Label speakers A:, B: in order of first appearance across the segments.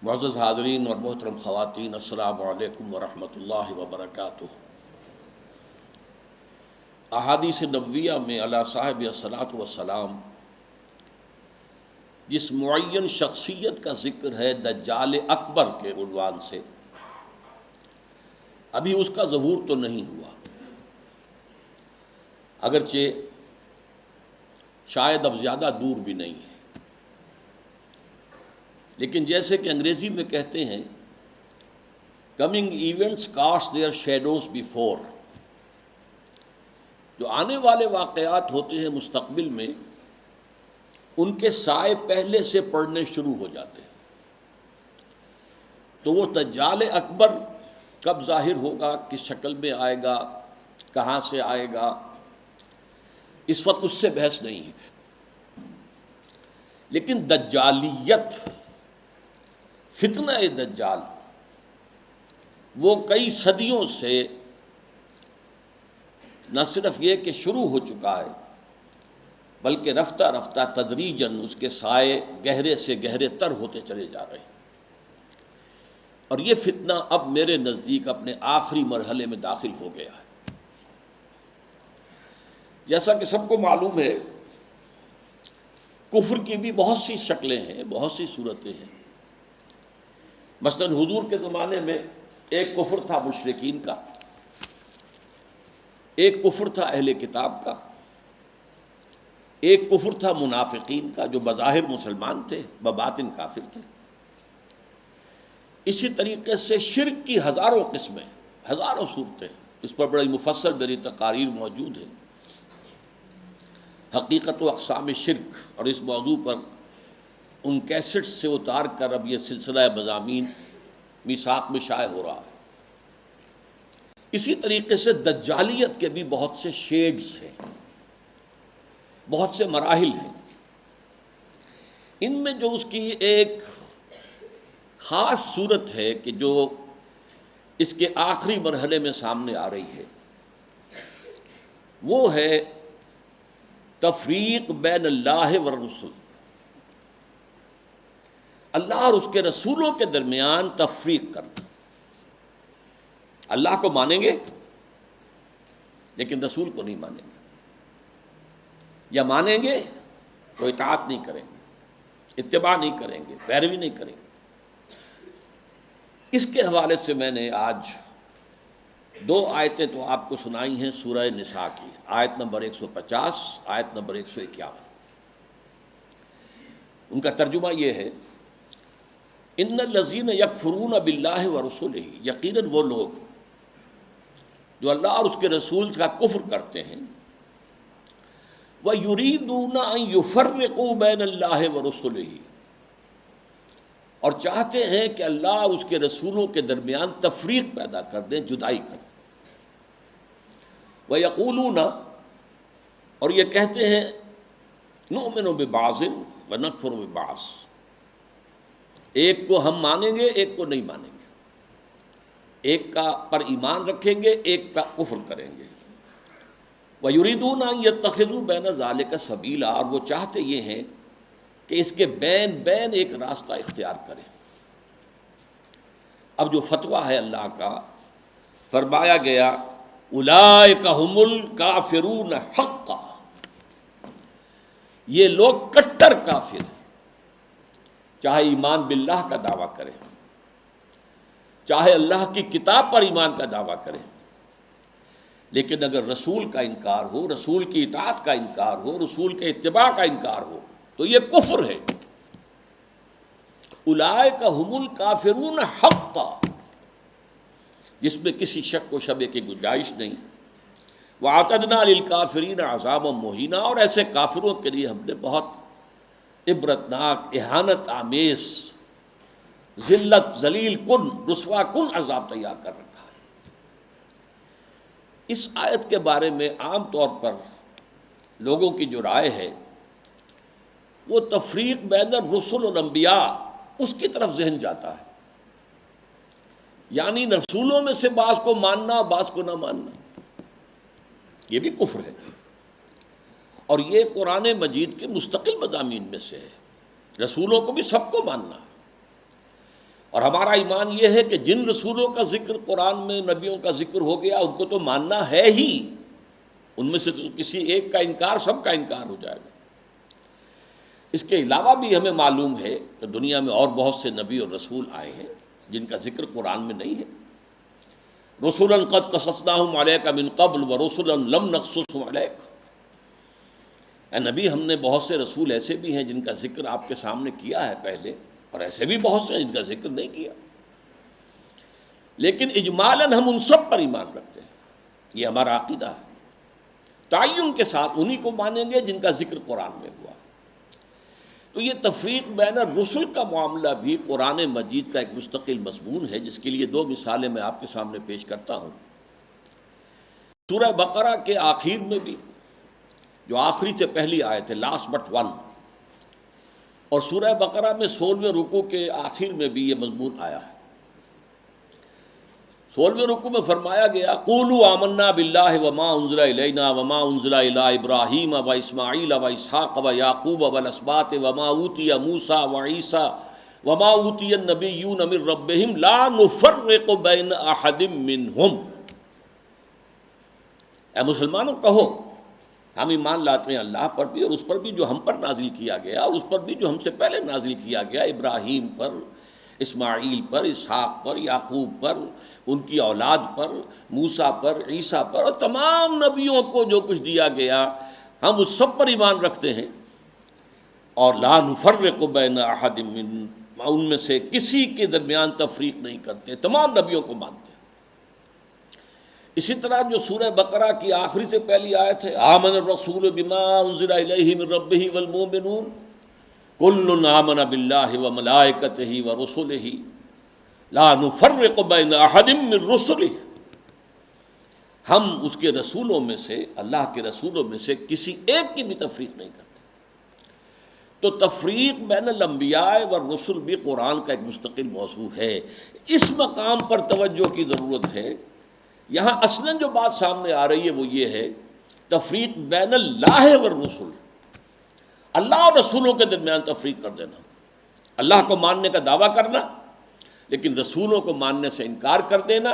A: معزز حاضرین اور محترم خواتین، السلام علیکم ورحمۃ اللہ وبرکاتہ۔ احادیث نبویہ میں علی صاحب الصلاۃ والسلام جس معین شخصیت کا ذکر ہے دجال اکبر کے عنوان سے، ابھی اس کا ظہور تو نہیں ہوا، اگرچہ شاید اب زیادہ دور بھی نہیں ہے، لیکن جیسے کہ انگریزی میں کہتے ہیں coming events cast their shadows before, جو آنے والے واقعات ہوتے ہیں مستقبل میں ان کے سائے پہلے سے پڑنے شروع ہو جاتے ہیں۔ تو وہ دجال اکبر کب ظاہر ہوگا، کس شکل میں آئے گا، کہاں سے آئے گا، اس وقت اس سے بحث نہیں ہے، لیکن دجالیت، فتنہ دجال وہ کئی صدیوں سے نہ صرف یہ کہ شروع ہو چکا ہے بلکہ رفتہ رفتہ تدریجاً اس کے سائے گہرے سے گہرے تر ہوتے چلے جا رہے ہیں، اور یہ فتنہ اب میرے نزدیک اپنے آخری مرحلے میں داخل ہو گیا ہے۔ جیسا کہ سب کو معلوم ہے کفر کی بھی بہت سی شکلیں ہیں، بہت سی صورتیں ہیں۔ مثلا حضور کے زمانے میں ایک کفر تھا مشرکین کا، ایک کفر تھا اہل کتاب کا، ایک کفر تھا منافقین کا جو بظاہر مسلمان تھے بباطن کافر تھے۔ اسی طریقے سے شرک کی ہزاروں قسمیں، ہزاروں صورتیں، اس پر بڑی مفصل میری تقاریر موجود ہیں، حقیقت و اقسام شرک، اور اس موضوع پر ان کیسٹس سے اتار کر اب یہ سلسلہ مضامین میثاق میں شائع ہو رہا ہے۔ اسی طریقے سے دجالیت کے بھی بہت سے شیڈز ہیں، بہت سے مراحل ہیں۔ ان میں جو اس کی ایک خاص صورت ہے کہ جو اس کے آخری مرحلے میں سامنے آ رہی ہے، وہ ہے تفریق بین اللہ والرسل، اللہ اور اس کے رسولوں کے درمیان تفریق کرنا۔ اللہ کو مانیں گے لیکن رسول کو نہیں مانیں گے، یا مانیں گے تو اطاعت نہیں کریں گے، اتباع نہیں کریں گے، پیروی نہیں کریں گے۔ اس کے حوالے سے میں نے آج دو آیتیں تو آپ کو سنائی ہیں سورہ نساء کی، آیت نمبر 150، آیت نمبر 151۔ ان کا ترجمہ یہ ہے، ان الذین یکفرون باللہ ورسلہ، یقیناً وہ لوگ جو اللہ اور اس کے رسول کا کفر کرتے ہیں، وَيُرِيدُونَ أَن يُفَرِّقُوا بَيْنَ اللَّهِ وَرُسُلِهِ، اور چاہتے ہیں کہ اللہ اور اس کے رسولوں کے درمیان تفریق پیدا کر دیں، جدائی کر دیں۔ وَيَقُولُونَ، اور یہ کہتے ہیں، نُؤْمِنُ بِبَعْضٍ وَنَكْفُرُ بِبَعْضٍ، ایک کو ہم مانیں گے ایک کو نہیں مانیں گے، ایک کا پر ایمان رکھیں گے ایک کا کفر کریں گے۔ وَيُرِيدُونَ أَن يَتَّخِذُوا بَيْنَ ذَلِكَ سَبِيلًا، اور وہ چاہتے یہ ہیں کہ اس کے بین بین ایک راستہ اختیار کریں۔ اب جو فتویٰ ہے اللہ کا، فرمایا گیا اولئک ھم الکافرون حقا، یہ لوگ کٹر کافر ہیں، چاہے ایمان باللہ کا دعویٰ کریں، چاہے اللہ کی کتاب پر ایمان کا دعویٰ کریں، لیکن اگر رسول کا انکار ہو، رسول کی اطاعت کا انکار ہو، رسول کے اتباع کا انکار ہو تو یہ کفر ہے۔ اولئک ھم الکافرون حقا، جس میں کسی شک و شبہ کی گنجائش نہیں۔ وَأَعْتَدْنَا لِلْكَافِرِينَ عَذَابًا مُهِينًا، اور ایسے کافروں کے لیے ہم نے بہت عبرتناک، اہانت آمیز، ذلت، ذلیل کن، رسوا کن عذاب تیار کر رکھا ہے۔ اس آیت کے بارے میں عام طور پر لوگوں کی جو رائے ہے وہ تفریق بین الرسل والانبیاء، اس کی طرف ذہن جاتا ہے، یعنی رسولوں میں سے بعض کو ماننا بعض کو نہ ماننا، یہ بھی کفر ہے، اور یہ قرآن مجید کے مستقل مضامین میں سے ہے۔ رسولوں کو بھی سب کو ماننا، اور ہمارا ایمان یہ ہے کہ جن رسولوں کا ذکر قرآن میں نبیوں کا ذکر ہو گیا ان کو تو ماننا ہے ہی، ان میں سے تو کسی ایک کا انکار سب کا انکار ہو جائے گا۔ اس کے علاوہ بھی ہمیں معلوم ہے کہ دنیا میں اور بہت سے نبی اور رسول آئے ہیں جن کا ذکر قرآن میں نہیں ہے۔ رسولا قد قصصناہم علیک من قبل ورسلا لم نقصصہم علیک، اے نبی ہم نے بہت سے رسول ایسے بھی ہیں جن کا ذکر آپ کے سامنے کیا ہے پہلے، اور ایسے بھی بہت سے ہیں جن کا ذکر نہیں کیا، لیکن اجمالاً ہم ان سب پر ایمان رکھتے ہیں، یہ ہمارا عقیدہ ہے۔ تعین کے ساتھ انہی کو مانیں گے جن کا ذکر قرآن میں ہوا۔ تو یہ تفریق بین الرسل کا معاملہ بھی قرآن مجید کا ایک مستقل مضمون ہے، جس کے لیے دو مثالیں میں آپ کے سامنے پیش کرتا ہوں۔ سورہ بقرہ کے آخر میں بھی، جو آخری سے پہلی آیت ہے، لاسٹ بٹ ون، اور سورہ بقرہ میں 16ویں رکوع کے آخر میں بھی یہ مضمون آیا ہے۔ 16ویں رکوع میں فرمایا گیا قولوا آمنا باللہ وما انزل الینا وما انزل الی ابراہیم و اسماعیل و اسحاق و یعقوب والاسباط وما اوتی موسیٰ و عیسیٰ وما اوتی النبیون من ربہم لا نفرق بین احد منہم۔ اے مسلمانوں کہو ہم ایمان لاتے ہیں اللہ پر بھی اور اس پر بھی جو ہم پر نازل کیا گیا، اور اس پر بھی جو ہم سے پہلے نازل کیا گیا، ابراہیم پر، اسماعیل پر، اسحاق پر، یعقوب پر، ان کی اولاد پر، موسیٰ پر، عیسیٰ پر، اور تمام نبیوں کو جو کچھ دیا گیا ہم اس سب پر ایمان رکھتے ہیں، اور لا نفرق بین احد من، ان میں سے کسی کے درمیان تفریق نہیں کرتے، تمام نبیوں کو مانتے ہیں۔ اسی طرح جو سورہ بقرہ کی آخری سے پہلی آیت ہے آمن الرسول بما انزل الیہ من ربہ والمؤمنون کل آمن باللہ وملائکتہ ورسلہ لا نفرق بین احد من رسلہ، ہم اس کے رسولوں میں سے، اللہ کے رسولوں میں سے کسی ایک کی بھی تفریق نہیں کرتے۔ تو تفریق بین الانبیاء والرسل بھی قرآن کا ایک مستقل موضوع ہے۔ اس مقام پر توجہ کی ضرورت ہے۔ یہاں اصلاً جو بات سامنے آ رہی ہے وہ یہ ہے تفریق بین اللہ والرسل، اللہ اور رسولوں کے درمیان تفریق کر دینا، اللہ کو ماننے کا دعویٰ کرنا لیکن رسولوں کو ماننے سے انکار کر دینا،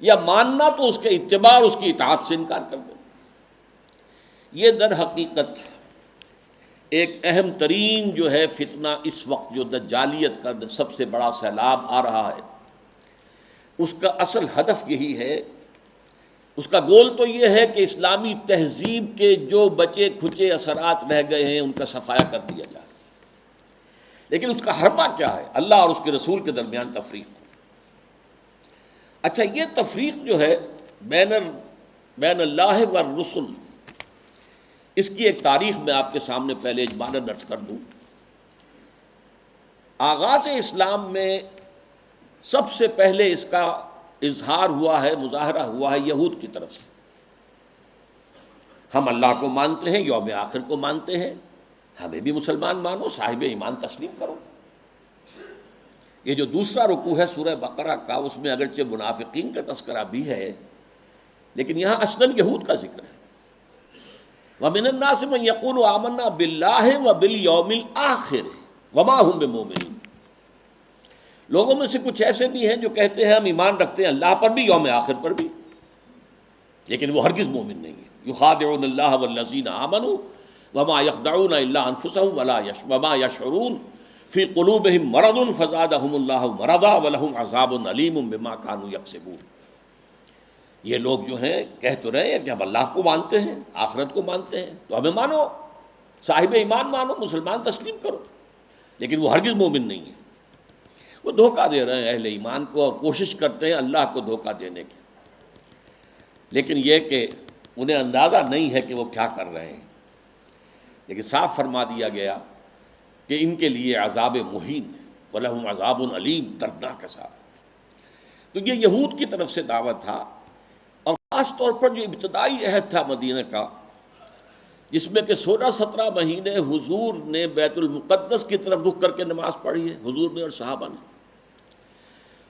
A: یا ماننا تو اس کے اتباع اور اس کی اطاعت سے انکار کر دینا۔ یہ در حقیقت ایک اہم ترین جو ہے فتنہ اس وقت جو دجالیت کا سب سے بڑا سیلاب آ رہا ہے، اس کا اصل ہدف یہی ہے، اس کا گول تو یہ ہے کہ اسلامی تہذیب کے جو بچے کھچے اثرات رہ گئے ہیں ان کا صفایا کر دیا جائے، لیکن اس کا حربہ کیا ہے؟ اللہ اور اس کے رسول کے درمیان تفریق۔ اچھا، یہ تفریق جو ہے بین اللہ والرسل، اس کی ایک تاریخ میں آپ کے سامنے پہلے اجمالاً درج کر دوں۔ آغاز اسلام میں سب سے پہلے اس کا اظہار ہوا ہے، مظاہرہ ہوا ہے یہود کی طرف سے۔ ہم اللہ کو مانتے ہیں، یوم آخر کو مانتے ہیں، ہمیں بھی مسلمان مانو، صاحب ایمان تسلیم کرو۔ یہ جو دوسرا رکوع ہے سورہ بقرہ کا، اس میں اگرچہ منافقین کا تذکرہ بھی ہے لیکن یہاں اصلاً یہود کا ذکر ہے۔ وَمِنَ النَّاسِ مَن يَقُولُ آمَنَّا بِاللَّهِ وَبِالْيَوْمِ الْآخِرِ وَمَا هُم بِمُؤْمِنِينَ، لوگوں میں سے کچھ ایسے بھی ہیں جو کہتے ہیں ہم ایمان رکھتے ہیں اللہ پر بھی، یوم آخر پر بھی، لیکن وہ ہرگز مومن نہیں ہے۔ یخادعون اللہ والذین آمنوا وما یخدعون الا انفسهم وما یشعرون فی قلوبہم مرض فزادہم اللہ مرضا ولہم عذاب علیم بما کانوا یکسبون۔ یہ لوگ جو ہیں کہہ تو رہے ہیں کہ ہم اللہ کو مانتے ہیں، آخرت کو مانتے ہیں، تو ہمیں مانو، صاحب ایمان مانو، مسلمان تسلیم کرو، لیکن وہ ہرگز مومن نہیں ہے۔ وہ دھوکہ دے رہے ہیں اہل ایمان کو اور کوشش کرتے ہیں اللہ کو دھوکہ دینے کی، لیکن یہ کہ انہیں اندازہ نہیں ہے کہ وہ کیا کر رہے ہیں۔ لیکن صاف فرما دیا گیا کہ ان کے لیے عذاب مہین ہے، وَلَهُمْ عَذَابٌ عَلِيمٌ، دردناک عذاب۔ تو یہ یہود کی طرف سے دعوت تھا، اور خاص طور پر جو ابتدائی عہد تھا مدینہ کا، جس میں کہ 16-17 مہینے حضور نے بیت المقدس کی طرف رخ کر کے نماز پڑھی ہے، حضور نے اور صحابہ نے۔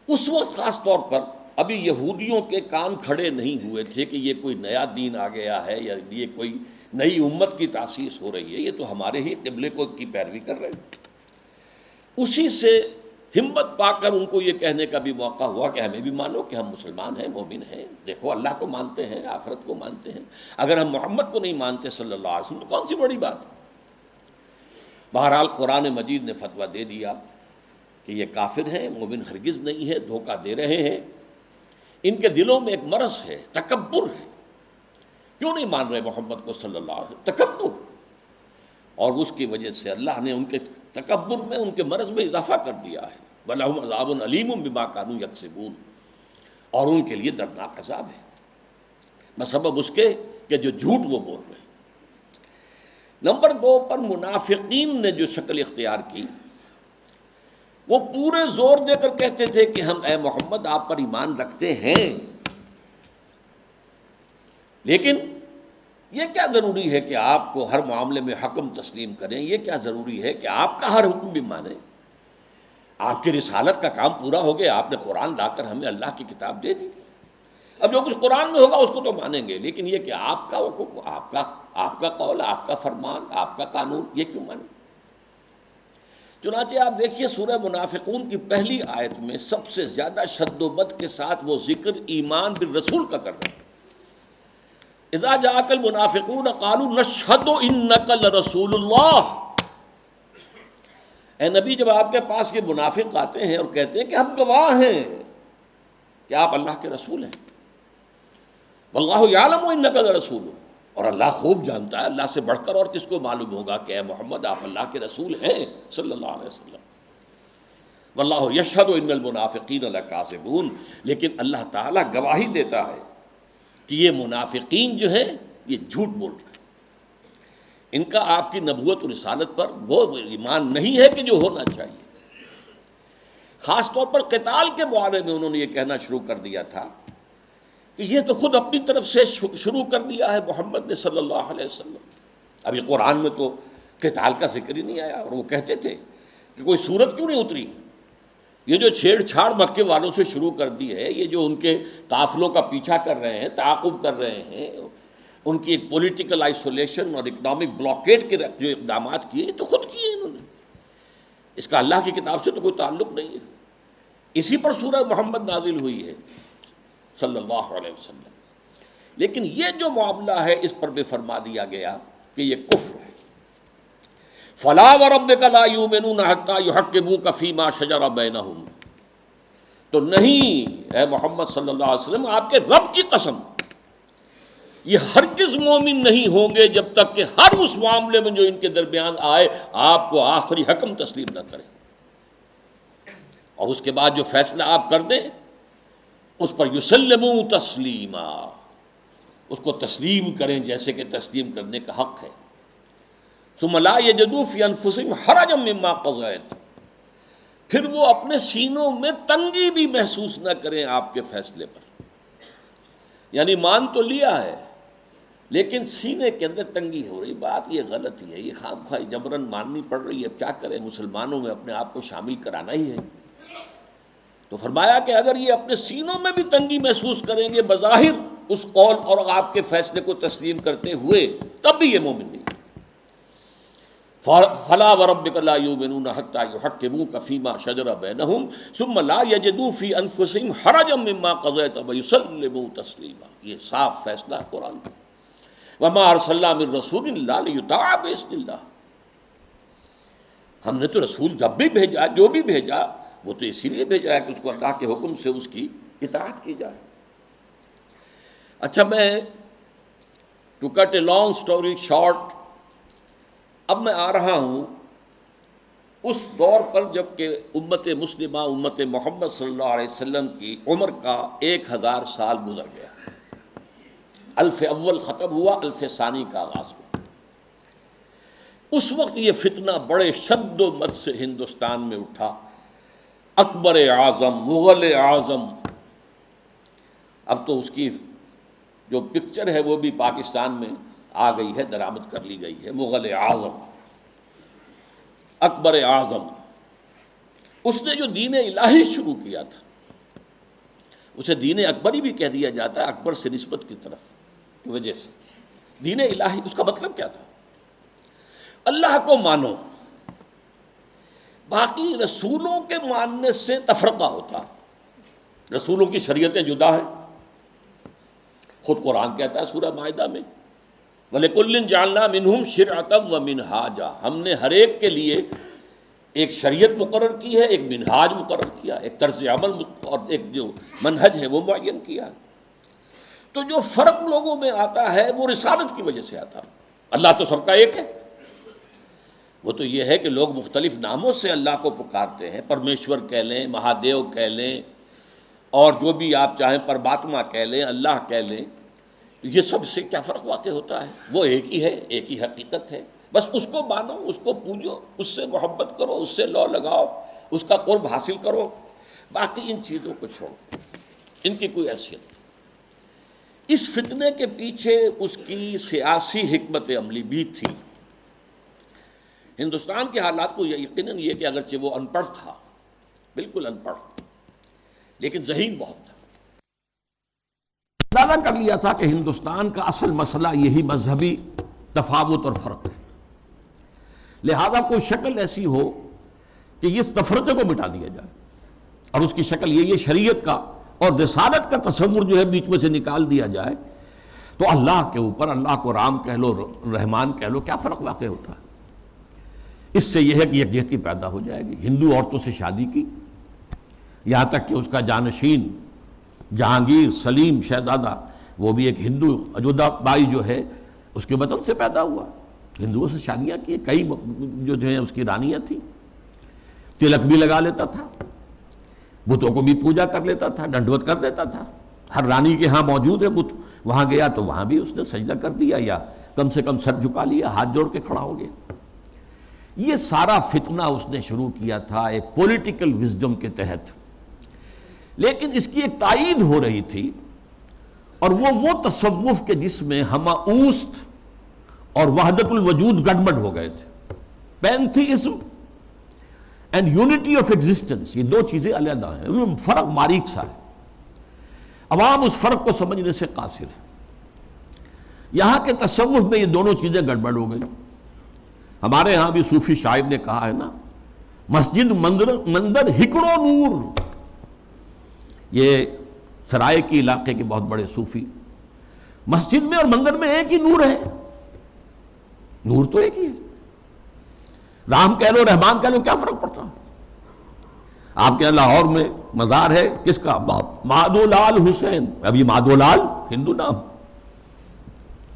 A: اس وقت خاص طور پر ابھی یہودیوں کے کان کھڑے نہیں ہوئے تھے کہ یہ کوئی نیا دین آ گیا ہے یا یہ کوئی نئی امت کی تاسیس ہو رہی ہے، یہ تو ہمارے ہی قبلے کو کی پیروی کر رہے ہیں۔ اسی سے ہمت پا کر ان کو یہ کہنے کا بھی موقع ہوا کہ ہمیں بھی مانو کہ ہم مسلمان ہیں، مومن ہیں، دیکھو اللہ کو مانتے ہیں، آخرت کو مانتے ہیں، اگر ہم محمد کو نہیں مانتے صلی اللہ علیہ وسلم تو کون سی بڑی بات ہے۔ بہرحال قرآن مجید نے فتویٰ دے دیا کہ یہ کافر ہیں، مومن ہرگز نہیں ہے، دھوکہ دے رہے ہیں، ان کے دلوں میں ایک مرض ہے، تکبر ہے۔ کیوں نہیں مان رہے محمد کو صلی اللہ علیہ وسلم؟ تکبر، اور اس کی وجہ سے اللہ نے ان کے تکبر میں، ان کے مرض میں اضافہ کر دیا ہے۔ وَلَهُمْ عَذَابٌ عَلِيمٌ بِمَا كَانُوا يَكْسِبُونَ، اور ان کے لیے دردناک عذاب ہے بسبب اس کے کہ جو جھوٹ وہ بول رہے ہیں۔ نمبر 2 پر منافقین نے جو شکل اختیار کی، وہ پورے زور دے کر کہتے تھے کہ ہم اے محمد آپ پر ایمان رکھتے ہیں، لیکن یہ کیا ضروری ہے کہ آپ کو ہر معاملے میں حکم تسلیم کریں؟ یہ کیا ضروری ہے کہ آپ کا ہر حکم بھی مانیں؟ آپ کی رسالت کا کام پورا ہو گیا، آپ نے قرآن لا کر ہمیں اللہ کی کتاب دے دی، اب جو کچھ قرآن میں ہوگا اس کو تو مانیں گے، لیکن یہ کہ آپ کا حکم، آپ کا قول، آپ کا فرمان، آپ کا قانون، یہ کیوں مانیں؟ چنانچہ آپ دیکھیے سورہ منافقون کی پہلی آیت میں سب سے زیادہ شد و بد کے ساتھ وہ ذکر ایمان بالرسول کا کر رہے ہیں۔ اذا جاءک المنافقون قالوا نشہد انک لرسول اللہ، اے نبی جب آپ کے پاس یہ منافق آتے ہیں اور کہتے ہیں کہ ہم گواہ ہیں کہ آپ اللہ کے رسول ہیں، واللہ یعلم انک لرسول، اور اللہ خوب جانتا ہے، اللہ سے بڑھ کر اور کس کو معلوم ہوگا کہ اے محمد آپ اللہ کے رسول ہیں صلی اللہ علیہ وسلم، واللہ یشہد ان المنافقین لکاذبون، لیکن اللہ تعالیٰ گواہی دیتا ہے کہ یہ منافقین جو ہیں یہ جھوٹ بول رہے ہیں، ان کا آپ کی نبوت و رسالت پر وہ ایمان نہیں ہے کہ جو ہونا چاہیے۔ خاص طور پر قتال کے بارے میں انہوں نے یہ کہنا شروع کر دیا تھا کہ یہ تو خود اپنی طرف سے شروع کر دیا ہے محمد نے صلی اللہ علیہ وسلم، ابھی قرآن میں تو قتال کا ذکر ہی نہیں آیا، اور وہ کہتے تھے کہ کوئی صورت کیوں نہیں اتری، یہ جو چھیڑ چھاڑ مکے والوں سے شروع کر دی ہے، یہ جو ان کے قافلوں کا پیچھا کر رہے ہیں، تعاقب کر رہے ہیں، ان کی ایک پولیٹیکل آئسولیشن اور اکنامک بلاکیٹ کے جو اقدامات کیے، یہ تو خود کیے انہوں نے، اس کا اللہ کی کتاب سے تو کوئی تعلق نہیں ہے۔ اسی پر سورہ محمد نازل ہوئی ہے صلی اللہ علیہ وسلم، لیکن یہ جو معاملہ ہے اس پر بھی فرما دیا گیا کہ یہ کفر ہے۔ فَلَا وَرَبِّكَ لَا يُؤْمِنُونَ حَتَّىٰ يُحَكِّمُوكَ فِي مَا شَجَرَ بَيْنَهُمْ، تو نہیں اے محمد صلی اللہ علیہ وسلم، آپ کے رب کی قسم، یہ ہرگز مومن نہیں ہوں گے جب تک کہ ہر اس معاملے میں جو ان کے درمیان آئے آپ کو آخری حکم تسلیم نہ کریں، اور اس کے بعد جو فیصلہ آپ کر دیں اس پر یسلموا تسلیما، اس کو تسلیم کریں جیسے کہ تسلیم کرنے کا حق ہے۔ ثم لا یجدوا فی انفسہم حرجا مما قضیت، پھر وہ اپنے سینوں میں تنگی بھی محسوس نہ کریں آپ کے فیصلے پر، یعنی مان تو لیا ہے لیکن سینے کے اندر تنگی ہو رہی، بات یہ غلط ہی ہے، یہ خام خواہ جبرن ماننی پڑ رہی ہے، اب کیا کریں، مسلمانوں میں اپنے آپ کو شامل کرانا ہی ہے۔ تو فرمایا کہ اگر یہ اپنے سینوں میں بھی تنگی محسوس کریں گے بظاہر اس قول اور آپ کے فیصلے کو تسلیم کرتے ہوئے، تب بھی یہ مومن نہیں۔ فَلَا وَرَبِّكَ لَا يُؤْمِنُونَ حَتَّىٰ يُحَكِّمُوكَ فِي مَا شَجَرَ بَيْنَهُمْ ثُمَّ لَا يَجِدُوا فِي أَنفُسِهِمْ حَرَجًا مِّمَّا قَضَيْتَ وَيُسَلِّمُوا تَسْلِيمًا، یہ صاف فیصلہ قرآن کا۔ وَمَا أَرْسَلْنَا مِن رَّسُولٍ إِلَّا لِيُطَاعَ بِإِذْنِ اللَّهِ، ہم نے تو رسول جب بھی بھیجا، جو بھی بھیجا، وہ تو اسی لیے بھیجا ہے کہ اس کو اللہ کے حکم سے اس کی اطاعت کی جائے۔ اچھا، میں to cut a long story short, اب میں آ رہا ہوں اس دور پر جب کہ امت مسلمہ، امت محمد صلی اللہ علیہ وسلم کی عمر کا 1000 سال گزر گیا، الف اول ختم ہوا، الف ثانی کا آغاز ہوا۔ اس وقت یہ فتنہ بڑے شد و مد سے ہندوستان میں اٹھا، اکبر اعظم، مغل اعظم، اب تو اس کی جو پکچر ہے وہ بھی پاکستان میں آ گئی ہے، درآمد کر لی گئی ہے، مغل اعظم، اکبر اعظم، اس نے جو دین الہی شروع کیا تھا، اسے دین اکبری بھی کہہ دیا جاتا ہے، اکبر سے نسبت کی طرف کی وجہ سے۔ دین الہی اس کا مطلب کیا تھا؟ اللہ کو مانو، باقی رسولوں کے ماننے سے تفرقہ ہوتا ہے، رسولوں کی شریعتیں جدا ہیں۔ خود قرآن کہتا ہے سورہ مائدہ میں وَلِكُلٍّ جَعَلْنَا مِنْهُمْ شِرْعَةً وَمِنْهَاجًا، ہم نے ہر ایک کے لیے ایک شریعت مقرر کی ہے، ایک منہاج مقرر کیا، ایک طرز عمل اور ایک جو منہج ہے وہ معین کیا۔ تو جو فرق لوگوں میں آتا ہے وہ رسالت کی وجہ سے آتا ہے۔ اللہ تو سب کا ایک ہے، وہ تو یہ ہے کہ لوگ مختلف ناموں سے اللہ کو پکارتے ہیں، پرمیشور کہہ لیں، مہادیو کہہ لیں، اور جو بھی آپ چاہیں پرماتما کہہ لیں، اللہ کہہ لیں، یہ سب سے کیا فرق واقع ہوتا ہے؟ وہ ایک ہی ہے، ایک ہی حقیقت ہے، بس اس کو مانو، اس کو پوجو، اس سے محبت کرو، اس سے لو لگاؤ، اس کا قرب حاصل کرو، باقی ان چیزوں کو چھوڑو، ان کی کوئی حیثیت نہیں۔ اس فتنے کے پیچھے اس کی سیاسی حکمت عملی بھی تھی۔ ہندوستان کے حالات کو یقیناً یہ کہ اگرچہ وہ ان پڑھ تھا، بالکل ان پڑھ، لیکن ذہین بہت تھا، اندازہ کر لیا تھا کہ ہندوستان کا اصل مسئلہ یہی مذہبی تفاوت اور فرق ہے، لہذا کوئی شکل ایسی ہو کہ اس تفرقے کو مٹا دیا جائے، اور اس کی شکل یہ شریعت کا اور رسالت کا تصور جو ہے بیچ میں سے نکال دیا جائے، تو اللہ کے اوپر، اللہ کو رام کہہ لو، رحمان کہہ لو، کیا فرق واقع ہوتا ہے؟ اس سے یہ ہے کہ یکجہتی پیدا ہو جائے گی۔ ہندو عورتوں سے شادی کی، یہاں تک کہ اس کا جانشین جہانگیر سلیم شہزادہ، وہ بھی ایک ہندو، اجودھا بائی جو ہے اس کے وطن سے پیدا ہوا، ہندوؤں سے شادیاں کی، کئی جو ہیں اس کی رانیاں تھیں، تلک بھی لگا لیتا تھا، بتوں کو بھی پوجا کر لیتا تھا، ڈنڈوت کر دیتا تھا، ہر رانی کے ہاں موجود ہے بت، وہاں گیا تو وہاں بھی اس نے سجدہ کر دیا، یا کم سے کم سر جھکا لیا، ہاتھ جوڑ کے کھڑا ہو گیا۔ یہ سارا فتنہ اس نے شروع کیا تھا ایک پولیٹیکل وزڈم کے تحت، لیکن اس کی ایک تائید ہو رہی تھی، اور وہ تصوف کے جس میں ہمہ اوست اور وحدت الوجود گڑبڑ ہو گئے تھے۔ Pantheism and unity of existence, یہ دو چیزیں علیحدہ ہیں، ان میں فرق باریک سا ہے، عوام اس فرق کو سمجھنے سے قاصر ہے۔ یہاں کے تصوف میں یہ دونوں چیزیں گڑبڑ ہو گئی۔ ہمارے ہاں بھی صوفی شاعر نے کہا ہے نا، مسجد مندر ہکڑو نور، یہ سرائے کی علاقے کے بہت بڑے صوفی، مسجد میں اور مندر میں ایک ہی نور ہے، نور تو ایک ہی ہے، رام کہہ لو، رحمان کہہ لو، کیا فرق پڑتا؟ آپ کے لاہور میں مزار ہے کس کا؟ مادولال حسین، ابھی مادولال ہندو نام،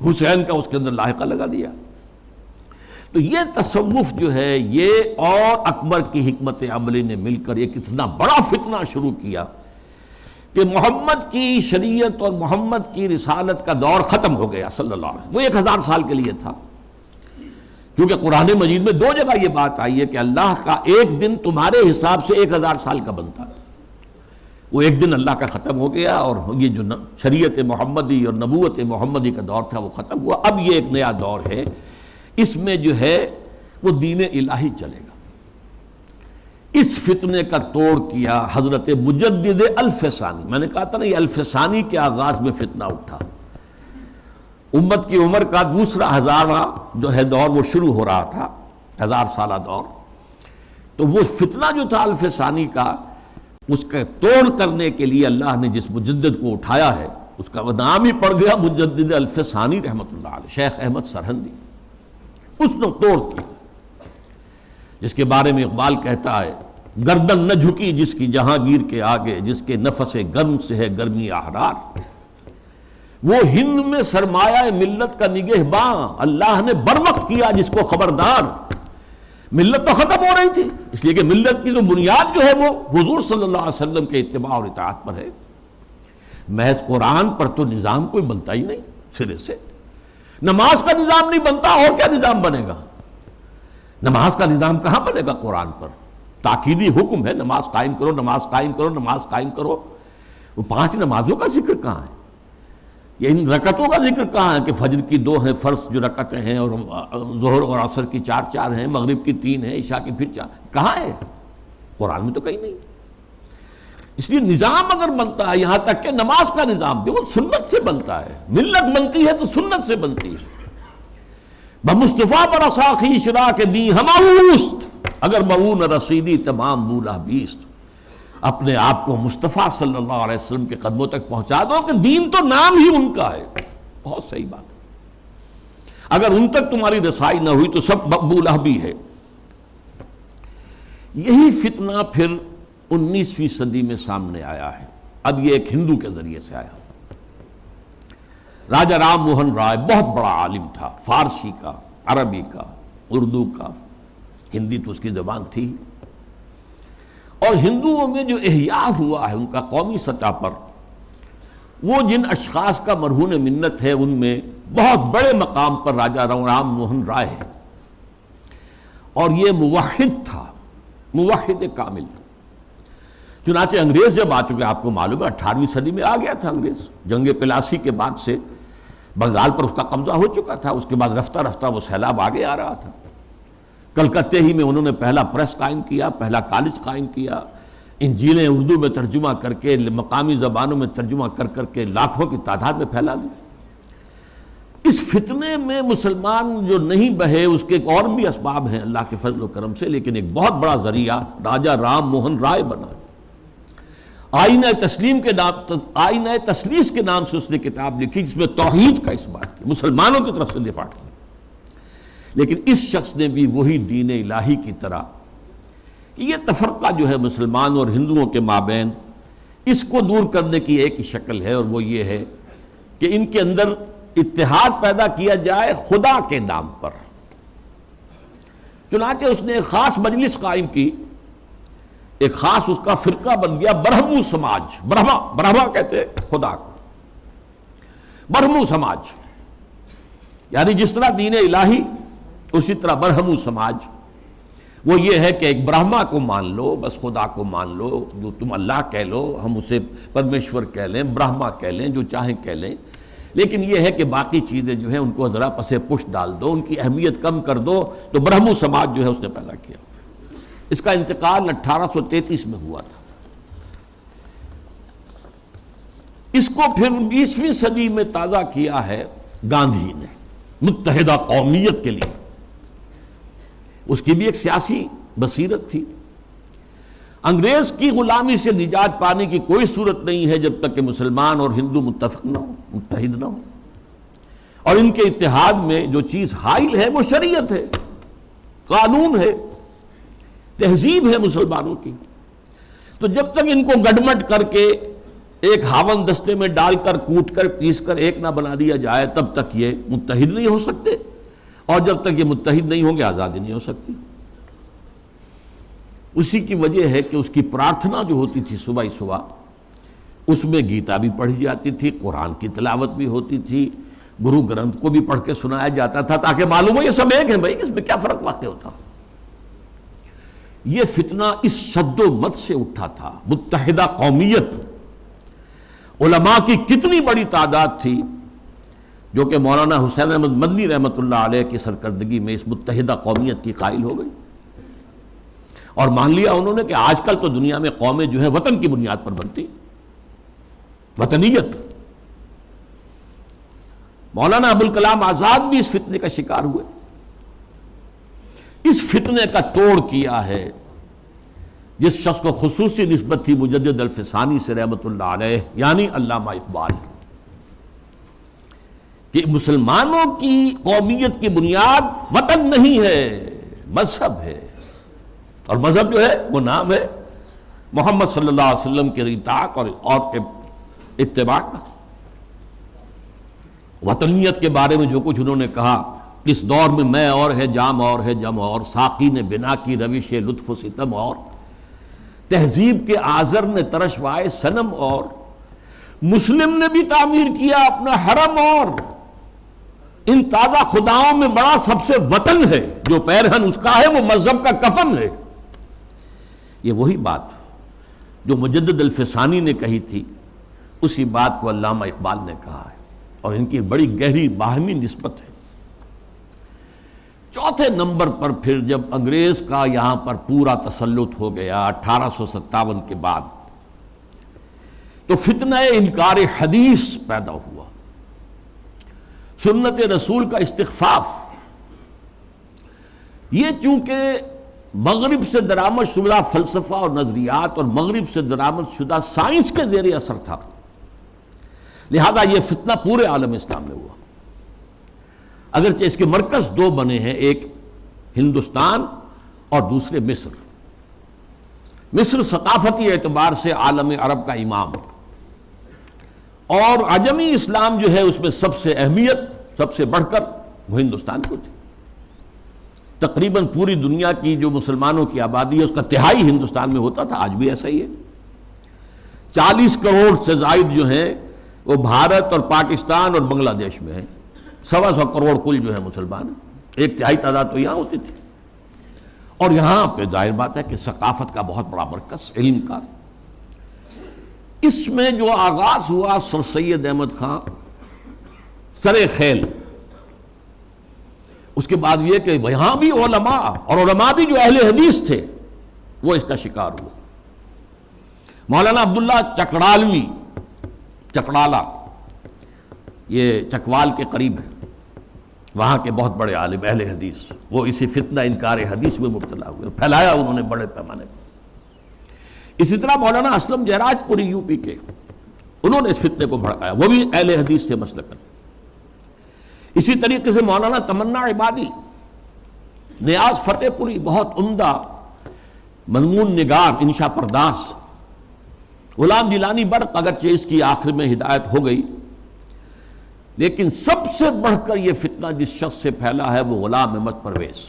A: حسین کا اس کے اندر لاحقہ لگا دیا۔ تو یہ تصوف جو ہے، یہ اور اکبر کی حکمت عملی نے مل کر ایک اتنا بڑا فتنہ شروع کیا کہ محمد کی شریعت اور محمد کی رسالت کا دور ختم ہو گیا صلی اللہ علیہ وسلم۔ وہ 1000 سال کے لیے تھا، کیونکہ قرآن مجید میں 2 جگہ یہ بات آئی ہے کہ اللہ کا ایک دن تمہارے حساب سے 1000 سال کا بنتا ہے۔ وہ ایک دن اللہ کا ختم ہو گیا، اور یہ جو شریعت محمدی اور نبوت محمدی کا دور تھا وہ ختم ہوا۔ اب یہ ایک نیا دور ہے، اس میں جو ہے وہ دین الہی چلے گا۔ اس فتنے کا توڑ کیا حضرت مجدد الف ثانی۔ میں نے کہا تھا نا، یہ الف ثانی کے آغاز میں فتنہ اٹھا، امت کی عمر کا دوسرا ہزارواں جو ہے دور وہ شروع ہو رہا تھا، 1000 سالہ دور۔ تو وہ فتنہ جو تھا الف ثانی کا، اس کا توڑ کرنے کے لیے اللہ نے جس مجدد کو اٹھایا ہے، اس کا نام ہی پڑ گیا مجدد الف ثانی رحمۃ اللہ علیہ، شیخ احمد سرہندی۔ اس نے توڑ کیا، جس کے بارے میں اقبال کہتا ہے، گردن نہ جھکی جس کی جہانگیر کے آگے، جس کے نفس گرم سے ہے گرمی احرار، وہ ہند میں سرمایہ ملت کا نگہباں، اللہ نے بر وقت کیا جس کو خبردار۔ ملت تو ختم ہو رہی تھی، اس لیے کہ ملت کی جو بنیاد جو ہے وہ حضور صلی اللہ علیہ وسلم کے اتباع اور اطاعت پر ہے۔ محض قرآن پر تو نظام کوئی بنتا ہی نہیں سرے سے، نماز کا نظام نہیں بنتا، اور کیا نظام بنے گا؟ نماز کا نظام کہاں بنے گا قرآن پر؟ تاکیدی حکم ہے، نماز قائم کرو، نماز قائم کرو، نماز قائم کرو۔ وہ 5 نمازوں کا ذکر کہاں ہے؟ یہ ان رکعتوں کا ذکر کہاں ہے کہ فجر کی 2 ہیں، فرض جو رکعتیں ہیں، اور ظہر اور عصر کی 4 ہیں، مغرب کی 3 ہیں، عشاء کی پھر 4؟ کہاں ہے؟ قرآن میں تو کہیں نہیں۔ اس لیے نظام اگر بنتا ہے، یہاں تک کہ نماز کا نظام بھی وہ سنت سے بنتا ہے، ملت بنتی ہے تو سنت سے بنتی ہے۔ بمصطفیٰ پر اساخی شراک دی ہمہ اوست، اگر معون رسیدی تمام بولا بیست، اپنے آپ کو مصطفیٰ صلی اللہ علیہ وسلم کے قدموں تک پہنچا دو کہ دین تو نام ہی ان کا ہے۔ بہت صحیح بات ہے، اگر ان تک تمہاری رسائی نہ ہوئی تو سب بولا بھی ہے۔ یہی فتنہ پھر 19ویں صدی میں سامنے آیا ہے۔ اب یہ ایک ہندو کے ذریعے سے آیا۔ راجہ رام موہن رائے بہت بڑا عالم تھا، فارسی کا، عربی کا، اردو کا، ہندی تو اس کی زبان تھی، اور ہندوؤں میں جو احیاء ہوا ہے ان کا قومی سطح پر، وہ جن اشخاص کا مرہون منت ہے ان میں بہت بڑے مقام پر راجہ رام موہن رائے ہے، اور یہ موحد تھا، موحد کامل۔ چنانچہ انگریز جب آ چکے، آپ کو معلوم ہے 18ویں صدی میں آ گیا تھا انگریز، جنگ پلاسی کے بعد سے بنگال پر اس کا قبضہ ہو چکا تھا، اس کے بعد رفتہ رفتہ وہ سیلاب آگے آ رہا تھا۔ کلکتے ہی میں انہوں نے پہلا پریس قائم کیا، پہلا کالج قائم کیا، انجیلیں اردو میں ترجمہ کر کے، مقامی زبانوں میں ترجمہ کر کر کے لاکھوں کی تعداد میں پھیلا دی۔ اس فتنے میں مسلمان جو نہیں بہے، اس کے ایک اور بھی اسباب ہیں اللہ کے فضل و کرم سے، لیکن ایک بہت بڑا ذریعہ راجہ رام موہن رائے بنا۔ آئینہ تسلیم کے نام، آئینہ تسلیس کے نام سے اس نے کتاب لکھی، جس میں توحید کا اس بات کی، مسلمانوں کی طرف سے دفاع کی۔ لیکن اس شخص نے بھی وہی دین الہی کی طرح کہ یہ تفرقہ جو ہے مسلمان اور ہندوؤں کے مابین، اس کو دور کرنے کی ایک ہی شکل ہے، اور وہ یہ ہے کہ ان کے اندر اتحاد پیدا کیا جائے خدا کے نام پر۔ چنانچہ اس نے ایک خاص مجلس قائم کی، ایک خاص اس کا فرقہ بن گیا برہمو سماج۔ برہما کہتے ہیں خدا کو، برہمو سماج، یعنی جس طرح دین الہی اسی طرح برہمو سماج، وہ یہ ہے کہ ایک برہما کو مان لو، بس خدا کو مان لو، جو تم اللہ کہہ لو، ہم اسے پرمیشور کہہ لیں، برہما کہہ لیں، جو چاہیں کہہ لیں، لیکن یہ ہے کہ باقی چیزیں جو ہیں ان کو ذرا پسے پشت ڈال دو، ان کی اہمیت کم کر دو۔ تو برہمو سماج جو ہے اس نے پیدا کیا۔ اس کا انتقال 1833 میں ہوا تھا۔ اس کو پھر 20ویں صدی میں تازہ کیا ہے گاندھی نے، متحدہ قومیت کے لیے۔ اس کی بھی ایک سیاسی بصیرت تھی۔ انگریز کی غلامی سے نجات پانے کی کوئی صورت نہیں ہے جب تک کہ مسلمان اور ہندو متفق نہ ہو، متحد نہ ہو، اور ان کے اتحاد میں جو چیز حائل ہے وہ شریعت ہے، قانون ہے، تہذیب ہے مسلمانوں کی۔ تو جب تک ان کو گڈمٹ کر کے ایک ہاون دستے میں ڈال کر کوٹ کر پیس کر ایک نہ بنا دیا جائے، تب تک یہ متحد نہیں ہو سکتے، اور جب تک یہ متحد نہیں ہوں گے آزادی نہیں ہو سکتی۔ اسی کی وجہ ہے کہ اس کی پرارتھنا جو ہوتی تھی صبح ہی صبح، اس میں گیتا بھی پڑھی جاتی تھی، قرآن کی تلاوت بھی ہوتی تھی، گرو گرنتھ کو بھی پڑھ کے سنایا جاتا تھا، تاکہ معلوم ہو یہ سب ایک ہیں بھائی، اس میں کیا فرق واقع ہوتا۔ یہ فتنہ اس شد و مت سے اٹھا تھا، متحدہ قومیت۔ علماء کی کتنی بڑی تعداد تھی جو کہ مولانا حسین احمد مدنی رحمۃ اللہ علیہ کی سرکردگی میں اس متحدہ قومیت کی قائل ہو گئی، اور مان لیا انہوں نے کہ آج کل تو دنیا میں قومیں جو ہیں وطن کی بنیاد پر بنتی، وطنیت۔ مولانا ابوالکلام آزاد بھی اس فتنے کا شکار ہوئے۔ اس فتنے کا توڑ کیا ہے جس شخص کو خصوصی نسبت تھی مجدد الفسانی سے رحمۃ اللہ علیہ، یعنی علامہ اقبال، کہ مسلمانوں کی قومیت کی بنیاد وطن نہیں ہے، مذہب ہے، اور مذہب جو ہے وہ نام ہے محمد صلی اللہ علیہ وسلم کے اطاعت اور اتباع کا۔ وطنیت کے بارے میں جو کچھ انہوں نے کہا، اس دور میں اور ہے، جام اور ہے، جم اور، ساقی نے بنا کی روش لطف و ستم اور، تہذیب کے آذر نے ترشوائے صنم اور، مسلم نے بھی تعمیر کیا اپنا حرم اور، ان تازہ خداؤں میں بڑا سب سے وطن ہے، جو پیرہن اس کا ہے وہ مذہب کا کفن ہے۔ یہ وہی بات جو مجدد الفسانی نے کہی تھی، اسی بات کو علامہ اقبال نے کہا ہے، اور ان کی بڑی گہری باہمی نسبت ہے۔ چوتھے نمبر پر پھر جب انگریز کا یہاں پر پورا تسلط ہو گیا 1857 کے بعد، تو فتنہ انکار حدیث پیدا ہوا، سنت رسول کا استخفاف۔ یہ چونکہ مغرب سے درآمد شدہ فلسفہ اور نظریات اور مغرب سے درآمد شدہ سائنس کے زیر اثر تھا، لہذا یہ فتنہ پورے عالم اسلام میں ہوا، اگرچہ اس کے مرکز دو بنے ہیں، ایک ہندوستان اور دوسرے مصر۔ مصر ثقافتی اعتبار سے عالم عرب کا امام، اور عجمی اسلام جو ہے اس میں سب سے اہمیت سب سے بڑھ کر وہ ہندوستان کو تھی۔ تقریباً پوری دنیا کی جو مسلمانوں کی آبادی ہے اس کا تہائی ہندوستان میں ہوتا تھا، آج بھی ایسا ہی ہے۔ 40 کروڑ سے زائد جو ہیں وہ بھارت اور پاکستان اور بنگلہ دیش میں ہیں، 125 کروڑ کل جو ہے مسلمان، 1/3 تعداد تو یہاں ہوتی تھی۔ اور یہاں پہ ظاہر بات ہے کہ ثقافت کا بہت بڑا مرکز، علم کا۔ اس میں جو آغاز ہوا سر سید احمد خان سر خیل، اس کے بعد یہ کہ یہاں بھی علماء، اور علماء بھی جو اہل حدیث تھے، وہ اس کا شکار ہوئے۔ مولانا عبداللہ چکڑالوی، چکڑالہ یہ چکوال کے قریب ہے، وہاں کے بہت بڑے عالم اہل حدیث، وہ اسی فتنہ انکار حدیث میں مبتلا ہوئے، پھیلایا انہوں نے بڑے پیمانے پر۔ اسی طرح مولانا اسلم جیراج پوری یو پی کے، انہوں نے اس فتنے کو بھڑکایا، وہ بھی اہل حدیث سے مسلکن۔ اسی طریقے سے مولانا تمنا عبادی، نیاز فتح پوری، بہت عمدہ منمون نگار، انشا پرداس۔ غلام جیلانی برق، اگرچہ اس کی آخر میں ہدایت ہو گئی، لیکن سب سے بڑھ کر یہ فتنہ جس شخص سے پھیلا ہے وہ غلام احمد پرویز۔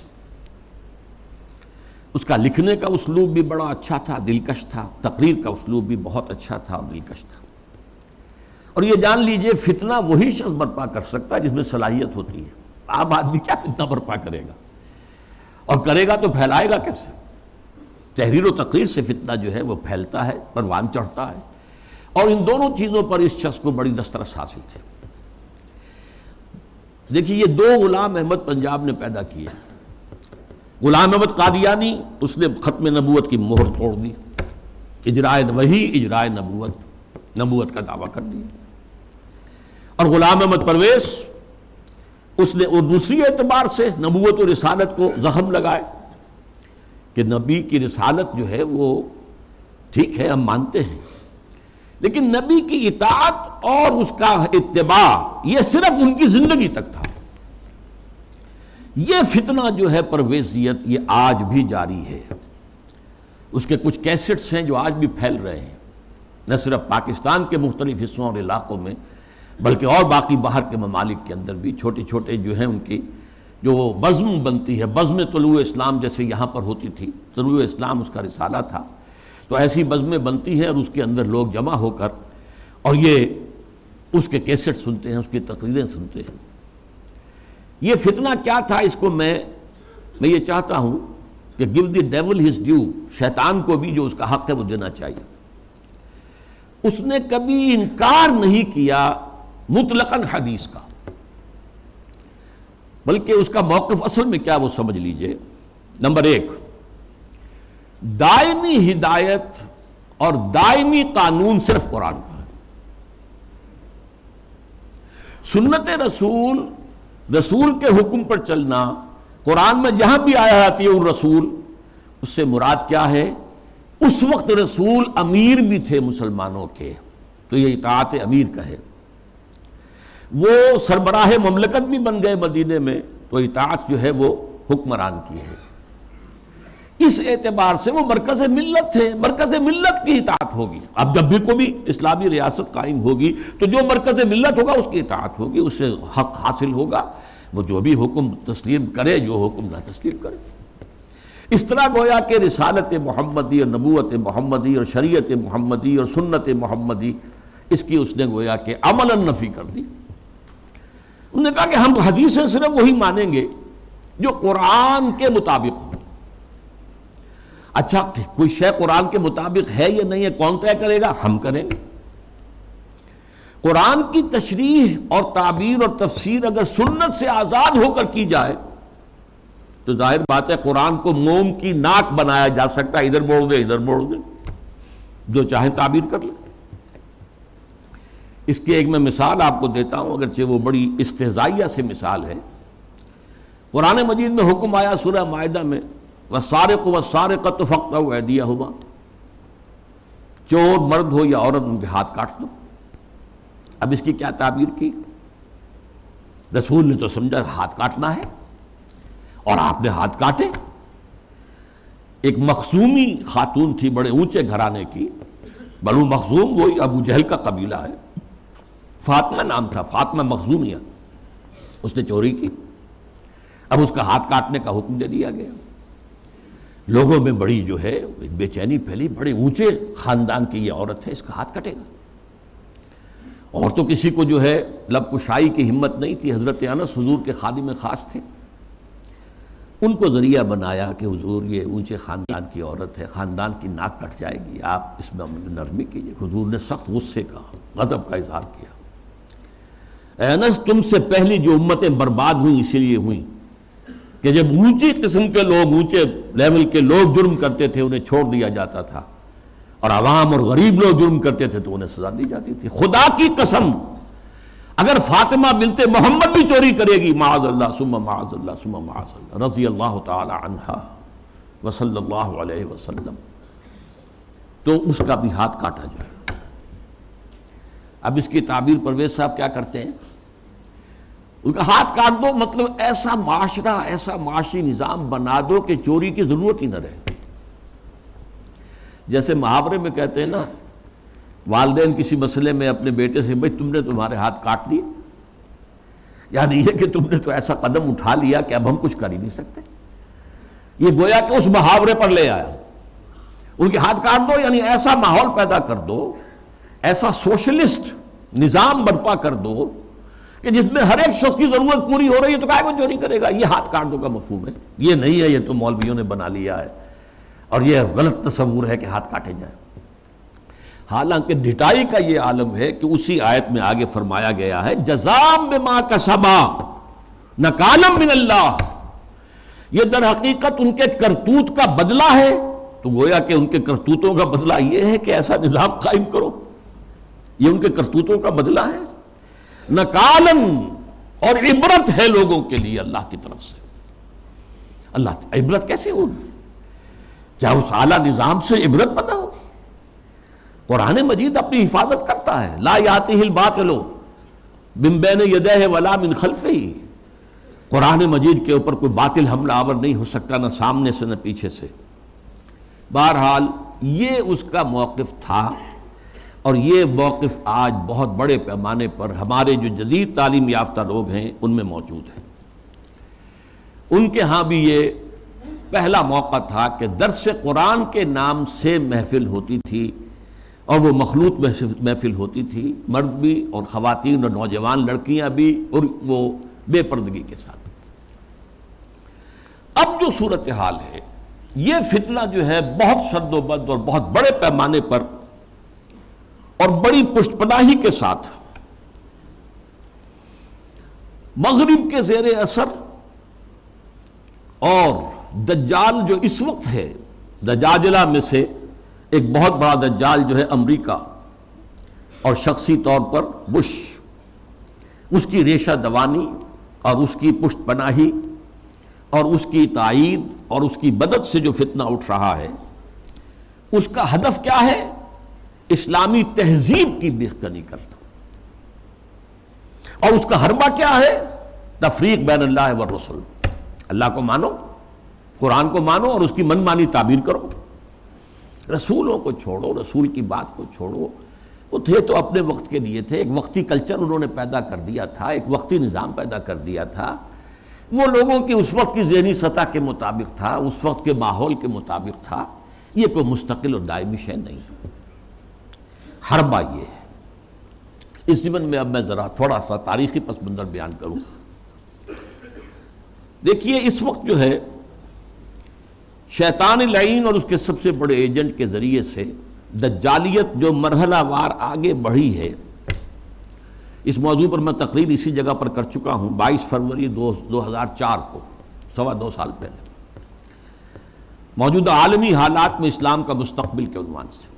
A: اس کا لکھنے کا اسلوب بھی بڑا اچھا تھا، دلکش تھا، تقریر کا اسلوب بھی بہت اچھا تھا اور دلکش تھا۔ اور یہ جان لیجئے فتنہ وہی شخص برپا کر سکتا ہے جس میں صلاحیت ہوتی ہے۔ عام آدمی کیا فتنہ برپا کرے گا، اور کرے گا تو پھیلائے گا کیسے؟ تحریر و تقریر سے فتنہ جو ہے وہ پھیلتا ہے، پروان چڑھتا ہے، اور ان دونوں چیزوں پر اس شخص کو بڑی دسترس حاصل تھی۔ دیکھیے یہ دو غلام احمد پنجاب نے پیدا کیے۔ غلام احمد قادیانی، اس نے ختم نبوت کی مہر توڑ دی، اجرائے وحی، اجرائے نبوت کا دعویٰ کر دیا۔ اور غلام احمد پرویز، اس نے اور دوسری اعتبار سے نبوت و رسالت کو زخم لگائے کہ نبی کی رسالت جو ہے وہ ٹھیک ہے، ہم مانتے ہیں، لیکن نبی کی اطاعت اور اس کا اتباع یہ صرف ان کی زندگی تک تھا۔ یہ فتنہ جو ہے پرویزیت، یہ آج بھی جاری ہے۔ اس کے کچھ کیسٹس ہیں جو آج بھی پھیل رہے ہیں، نہ صرف پاکستان کے مختلف حصوں اور علاقوں میں، بلکہ اور باقی باہر کے ممالک کے اندر بھی چھوٹے چھوٹے جو ہیں ان کی جو بزم بنتی ہے، بزم طلوع اسلام جیسے یہاں پر ہوتی تھی، طلوع اسلام اس کا رسالہ تھا، تو ایسی بزمیں بنتی ہیں اور اس کے اندر لوگ جمع ہو کر اور یہ اس کے کیسٹ سنتے ہیں، اس کی تقریریں سنتے ہیں۔ یہ فتنہ کیا تھا، اس کو میں یہ چاہتا ہوں کہ give the devil his due، شیطان کو بھی جو اس کا حق ہے وہ دینا چاہیے۔ اس نے کبھی انکار نہیں کیا مطلقاً حدیث کا، بلکہ اس کا موقف اصل میں کیا وہ سمجھ لیجئے۔ نمبر 1، دائمی ہدایت اور دائمی قانون صرف قرآن کا ہے۔ سنت رسول کے حکم پر چلنا، قرآن میں جہاں بھی آیا ہے الرسول، اس سے مراد کیا ہے؟ اس وقت رسول امیر بھی تھے مسلمانوں کے، تو یہ اطاعت امیر کا ہے۔ وہ سربراہ مملکت بھی بن گئے مدینے میں، تو اطاعت جو ہے وہ حکمران کی ہے۔ اس اعتبار سے وہ مرکز ملت تھے، مرکز ملت کی اطاعت ہوگی۔ اب جب بھی کوئی اسلامی ریاست قائم ہوگی تو جو مرکز ملت ہوگا اس کی اطاعت ہوگی، اس سے حق حاصل ہوگا، وہ جو بھی حکم تسلیم کرے، جو حکم نہ تسلیم کرے۔ اس طرح گویا کہ رسالت محمدی اور نبوت محمدی اور شریعت محمدی اور سنت محمدی، اس کی اس نے گویا کہ عملاً نفی کر دی۔ انہوں نے کہا کہ ہم حدیثیں صرف وہی مانیں گے جو قرآن کے مطابق ہو۔ اچھا، کوئی شے قرآن کے مطابق ہے یا نہیں ہے کون طے کرے گا؟ ہم کریں گے۔ قرآن کی تشریح اور تعبیر اور تفسیر اگر سنت سے آزاد ہو کر کی جائے تو ظاہر بات ہے قرآن کو موم کی ناک بنایا جا سکتا ہے، ادھر موڑ دے ادھر موڑ دے، جو چاہے تعبیر کر لے۔ اس کی ایک میں مثال آپ کو دیتا ہوں، اگرچہ وہ بڑی استہزائیہ سے مثال ہے۔ قرآن مجید میں حکم آیا سورہ مائدہ میں والسارق والسارقۃ فاقطعوا ایدیہما، چور مرد ہو یا عورت ان کے ہاتھ کاٹ دو۔ اب اس کی کیا تعبیر کی؟ رسول نے تو سمجھا ہاتھ کاٹنا ہے، اور آپ نے ہاتھ کاٹے۔ ایک مخزومی خاتون تھی بڑے اونچے گھرانے کی، بنو مخزوم وہی ابو جہل کا قبیلہ ہے، فاطمہ نام تھا، فاطمہ مخزومیہ، اس نے چوری کی۔ اب اس کا ہاتھ کاٹنے کا حکم دے دیا گیا۔ لوگوں میں بڑی جو ہے بے چینی پھیلی، بڑے اونچے خاندان کی یہ عورت ہے، اس کا ہاتھ کٹے گا۔ اور تو کسی کو جو ہے لب کشائی کی ہمت نہیں تھی۔ حضرت انس حضور کے خادم خاص تھے، ان کو ذریعہ بنایا کہ حضور یہ اونچے خاندان کی عورت ہے، خاندان کی ناک کٹ جائے گی، آپ اس میں نرمی کیجیے۔ حضور نے سخت غصے کا، غضب کا اظہار کیا۔ اے انس، تم سے پہلی جو امتیں برباد ہوئیں اسی لیے ہوئیں کہ جب اونچی قسم کے لوگ، اونچے لیول کے لوگ جرم کرتے تھے انہیں چھوڑ دیا جاتا تھا، اور عوام اور غریب لوگ جرم کرتے تھے تو انہیں سزا دی جاتی تھی۔ خدا کی قسم اگر فاطمہ بنت محمد بھی چوری کرے گی، معاذ اللہ ثم معاذ اللہ ثم معاذ اللہ، رضی اللہ تعالی عنہا وصلی اللہ علیہ وسلم، تو اس کا بھی ہاتھ کاٹا جائے۔ اب اس کی تعبیر پرویز صاحب کیا کرتے ہیں؟ ان کا ہاتھ کاٹ دو مطلب ایسا معاشرہ، ایسا معاشی نظام بنا دو کہ چوری کی ضرورت ہی نہ رہے۔ جیسے محاورے میں کہتے ہیں نا، والدین کسی مسئلے میں اپنے بیٹے سے، بھائی تم نے تمہارے ہاتھ کاٹ دیے، یعنی یہ کہ تم نے تو ایسا قدم اٹھا لیا کہ اب ہم کچھ کر ہی نہیں سکتے۔ یہ گویا کہ اس محاورے پر لے آیا، ان کے ہاتھ کاٹ دو، یعنی ایسا ماحول پیدا کر دو، ایسا سوشلسٹ نظام برپا کر دو کہ جس میں ہر ایک شخص کی ضرورت پوری ہو رہی ہے تو کائے کو چوری کرے گا۔ یہ ہاتھ کاٹ دو کا مفہوم ہے، یہ نہیں ہے یہ تو مولویوں نے بنا لیا ہے، اور یہ غلط تصور ہے کہ ہاتھ کاٹے جائیں۔ حالانکہ ڈھٹائی کا یہ عالم ہے کہ اسی آیت میں آگے فرمایا گیا ہے جزاء بما کسبا نکالا من اللہ، یہ در حقیقت ان کے کرتوت کا بدلہ ہے۔ تو گویا کہ ان کے کرتوتوں کا بدلہ یہ ہے کہ ایسا نظام قائم کرو، یہ ان کے کرتوتوں کا بدلہ ہے۔ نکالن، اور عبرت ہے لوگوں کے لیے اللہ کی طرف سے۔ اللہ عبرت کیسے ہوگی؟ کیا اس اعلیٰ نظام سے عبرت پیدا ہوگی؟ قرآن مجید اپنی حفاظت کرتا ہے، لا یاتیہ الباطل من بین یدیہ ولا من خلفہ، قرآن مجید کے اوپر کوئی باطل حملہ آور نہیں ہو سکتا، نہ سامنے سے نہ پیچھے سے۔ بہرحال یہ اس کا موقف تھا، اور یہ موقف آج بہت بڑے پیمانے پر ہمارے جو جدید تعلیم یافتہ لوگ ہیں ان میں موجود ہے۔ ان کے ہاں بھی یہ پہلا موقع تھا کہ درس قرآن کے نام سے محفل ہوتی تھی، اور وہ مخلوط محفل ہوتی تھی، مرد بھی اور خواتین اور نوجوان لڑکیاں بھی، اور وہ بے پردگی کے ساتھ۔ اب جو صورتحال ہے، یہ فتنہ جو ہے بہت شد و بد اور بہت بڑے پیمانے پر اور بڑی پشت پناہی کے ساتھ مغرب کے زیر اثر، اور دجال جو اس وقت ہے، دجاجلہ میں سے ایک بہت بڑا دجال جو ہے امریکہ، اور شخصی طور پر بش، اس کی ریشہ دوانی اور اس کی پشت پناہی اور اس کی تائید اور اس کی مدد سے جو فتنہ اٹھ رہا ہے، اس کا ہدف کیا ہے؟ اسلامی تہذیب کی بیخکنی کرنا۔ اور اس کا حربہ کیا ہے؟ تفریق بین اللہ والرسل، اللہ کو مانو، قرآن کو مانو، اور اس کی من مانی تعبیر کرو، رسولوں کو چھوڑو، رسول کی بات کو چھوڑو۔ وہ تھے تو اپنے وقت کے لیے تھے، ایک وقتی کلچر انہوں نے پیدا کر دیا تھا، ایک وقتی نظام پیدا کر دیا تھا، وہ لوگوں کی اس وقت کی ذہنی سطح کے مطابق تھا، اس وقت کے ماحول کے مطابق تھا، یہ کوئی مستقل اور دائمی شے نہیں۔ حربہ یہ ہے۔ اس ضمن میں اب میں ذرا تھوڑا سا تاریخی پس منظر بیان کروں۔ دیکھیے اس وقت جو ہے شیطان لعین اور اس کے سب سے بڑے ایجنٹ کے ذریعے سے دجالیت جو مرحلہ وار آگے بڑھی ہے، اس موضوع پر میں تقریر اسی جگہ پر کر چکا ہوں 22 فروری 2004 کو، 2.25 سال پہلے، موجودہ عالمی حالات میں اسلام کا مستقبل کے عنوان سے۔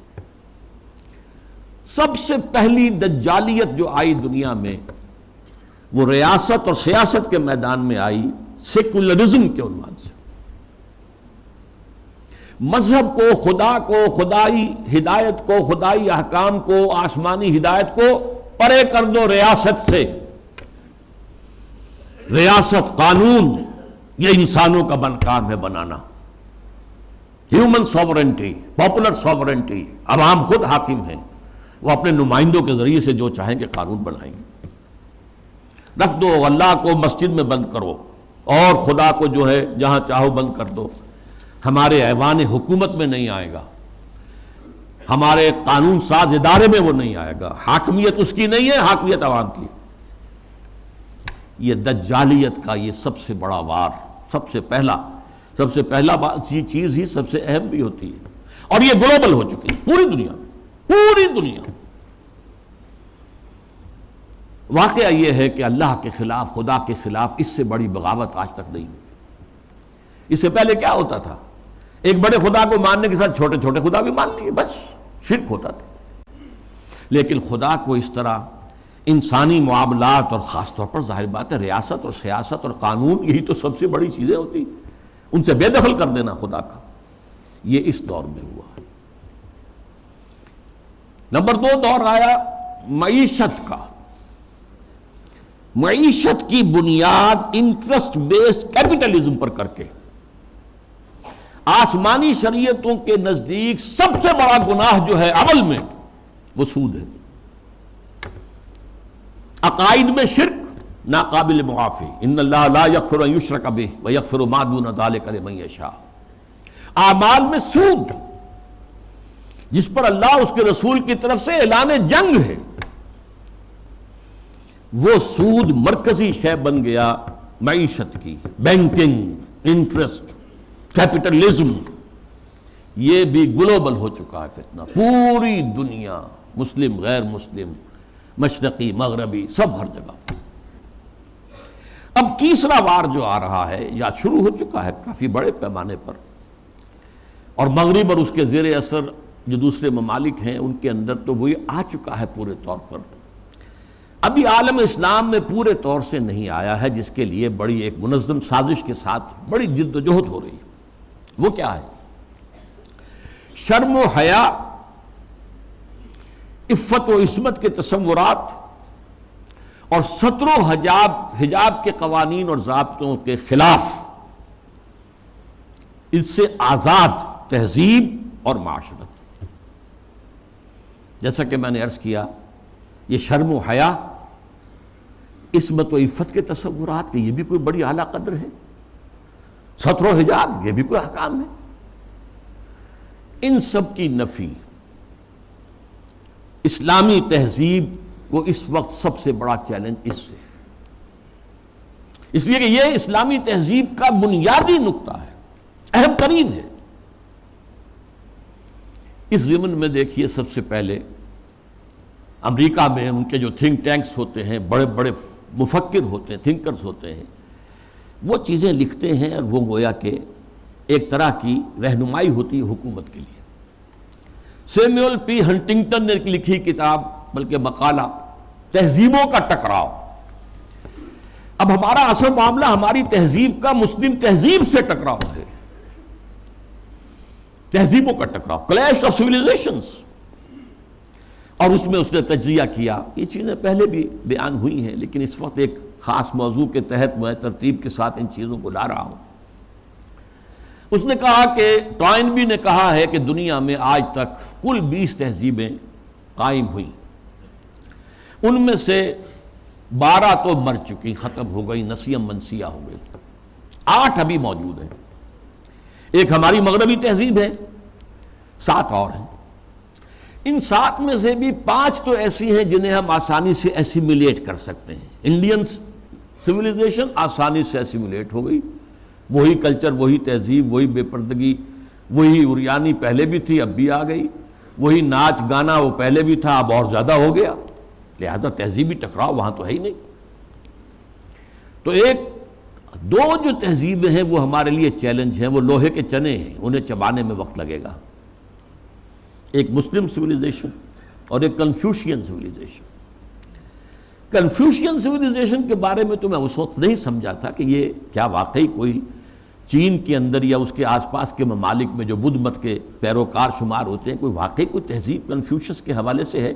A: سب سے پہلی دجالیت جو آئی دنیا میں، وہ ریاست اور سیاست کے میدان میں آئی، سیکولرزم کے عنوان سے۔ مذہب کو، خدا کو، خدائی ہدایت کو، خدائی احکام کو، آسمانی ہدایت کو پرے کر دو ریاست سے۔ ریاست، قانون، یہ انسانوں کا کام ہے بنانا۔ ہیومن سوورنٹی، پاپولر سوورنٹی، عوام خود حاکم ہیں، وہ اپنے نمائندوں کے ذریعے سے جو چاہیں گے قانون بنائیں گے۔ رکھ دو، اللہ کو مسجد میں بند کرو اور خدا کو جو ہے جہاں چاہو بند کر دو، ہمارے ایوان حکومت میں نہیں آئے گا، ہمارے قانون ساز ادارے میں وہ نہیں آئے گا، حاکمیت اس کی نہیں ہے، حاکمیت عوام کی۔ یہ دجالیت کا یہ سب سے بڑا وار، سب سے پہلا چیز ہی سب سے اہم بھی ہوتی ہے، اور یہ گلوبل ہو چکی ہے پوری دنیا میں، پوری دنیا میں۔ واقعہ یہ ہے کہ اللہ کے خلاف، خدا کے خلاف اس سے بڑی بغاوت آج تک نہیں ہوئی۔ اس سے پہلے کیا ہوتا تھا؟ ایک بڑے خدا کو ماننے کے ساتھ چھوٹے چھوٹے خدا بھی مان لیے، بس شرک ہوتا تھا۔ لیکن خدا کو اس طرح انسانی معاملات، اور خاص طور پر ظاہر بات ہے ریاست اور سیاست اور قانون، یہی تو سب سے بڑی چیزیں ہوتی، ان سے بے دخل کر دینا خدا کا، یہ اس دور میں ہوا۔ نمبر 2 دور آیا معیشت کا۔ معیشت کی بنیاد انٹرسٹ بیسڈ کیپٹلزم پر کر کے۔ آسمانی شریعتوں کے نزدیک سب سے بڑا گناہ جو ہے عمل میں، وہ سود ہے۔ عقائد میں شرک ناقابل معافی، ان اللہ لا یغفر ان یشرک بہ ویغفر ما دون ذلک لمن یشاء۔ اعمال میں سود، جس پر اللہ اس کے رسول کی طرف سے اعلان جنگ ہے، وہ سود مرکزی شے بن گیا معیشت کی۔ بینکنگ، انٹرسٹ، کیپٹلزم، یہ بھی گلوبل ہو چکا ہے فتنہ، پوری دنیا، مسلم غیر مسلم، مشرقی مغربی، سب ہر جگہ۔ اب تیسرا وار جو آ رہا ہے یا شروع ہو چکا ہے کافی بڑے پیمانے پر، اور مغرب اور اس کے زیر اثر جو دوسرے ممالک ہیں ان کے اندر تو وہ آ چکا ہے پورے طور پر۔ ابھی عالم اسلام میں پورے طور سے نہیں آیا ہے، جس کے لیے بڑی ایک منظم سازش کے ساتھ بڑی جد و جہد ہو رہی ہے۔ وہ کیا ہے؟ شرم و حیا، عفت و عصمت کے تصورات، اور ستر و حجاب کے قوانین اور ضابطوں کے خلاف، اس سے آزاد تہذیب اور معاشرت۔ جیسا کہ میں نے عرض کیا، یہ شرم و حیا، عصمت و عفت کے تصورات کہ یہ بھی کوئی بڑی اعلیٰ قدر ہے، ستر و حجاب یہ بھی کوئی احکام ہے، ان سب کی نفی اسلامی تہذیب کو اس وقت سب سے بڑا چیلنج اس سے، اس لیے کہ یہ اسلامی تہذیب کا بنیادی نقطہ ہے، اہم ترین ہے۔ اس ضمن میں دیکھیے، سب سے پہلے امریکہ میں ان کے جو تھنک ٹینکس ہوتے ہیں، بڑے بڑے مفکر ہوتے ہیں، تھنکرز ہوتے ہیں، وہ چیزیں لکھتے ہیں، اور وہ گویا کہ ایک طرح کی رہنمائی ہوتی ہے حکومت کے لیے۔ سیموئل پی ہنٹنگٹن نے لکھی کتاب، بلکہ مقالہ، تہذیبوں کا ٹکراؤ۔ اب ہمارا اصل معاملہ ہماری تہذیب کا مسلم تہذیب سے ٹکراؤ ہے، تہذیبوں کا ٹکراؤ، کلیش آف سویلائزیشنز۔ اور اس میں اس نے تجزیہ کیا، یہ چیزیں پہلے بھی بیان ہوئی ہیں، لیکن اس وقت ایک خاص موضوع کے تحت میں ترتیب کے ساتھ ان چیزوں کو لا رہا ہوں۔ اس نے کہا کہ ٹوائنبی نے کہا ہے کہ دنیا میں آج تک کل 20 تہذیبیں قائم ہوئیں، ان میں سے 12 تو مر چکی، ختم ہو گئی، نسیم منسیہ ہو گئی، 8 ابھی موجود ہیں۔ ایک ہماری مغربی تہذیب ہے، 7 اور ہیں۔ ان 7 میں سے بھی 5 تو ایسی ہیں جنہیں ہم آسانی سے ایسیمیلیٹ کر سکتے ہیں۔ انڈین سویلائزیشن آسانی سے ایسیمیلیٹ ہو گئی، وہی کلچر، وہی تہذیب، وہی بے پردگی، وہی عریانی پہلے بھی تھی اب بھی آ گئی، وہی ناچ گانا وہ پہلے بھی تھا اب اور زیادہ ہو گیا، لہذا تہذیبی ٹکراؤ وہاں تو ہے ہی نہیں۔ تو دو جو تہذیبیں ہیں وہ ہمارے لیے چیلنج ہیں، وہ لوہے کے چنے ہیں، انہیں چبانے میں وقت لگے گا۔ ایک مسلم سویلائزیشن اور ایک کنفیوشین سویلائزیشن۔ کنفیوشین سویلائزیشن کے بارے میں تو میں اس وقت نہیں سمجھا تھا کہ یہ کیا واقعی کوئی چین کے اندر یا اس کے آس پاس کے ممالک میں جو بدھ مت کے پیروکار شمار ہوتے ہیں، کوئی واقعی کوئی تہذیب کنفیوشس کے حوالے سے ہے؟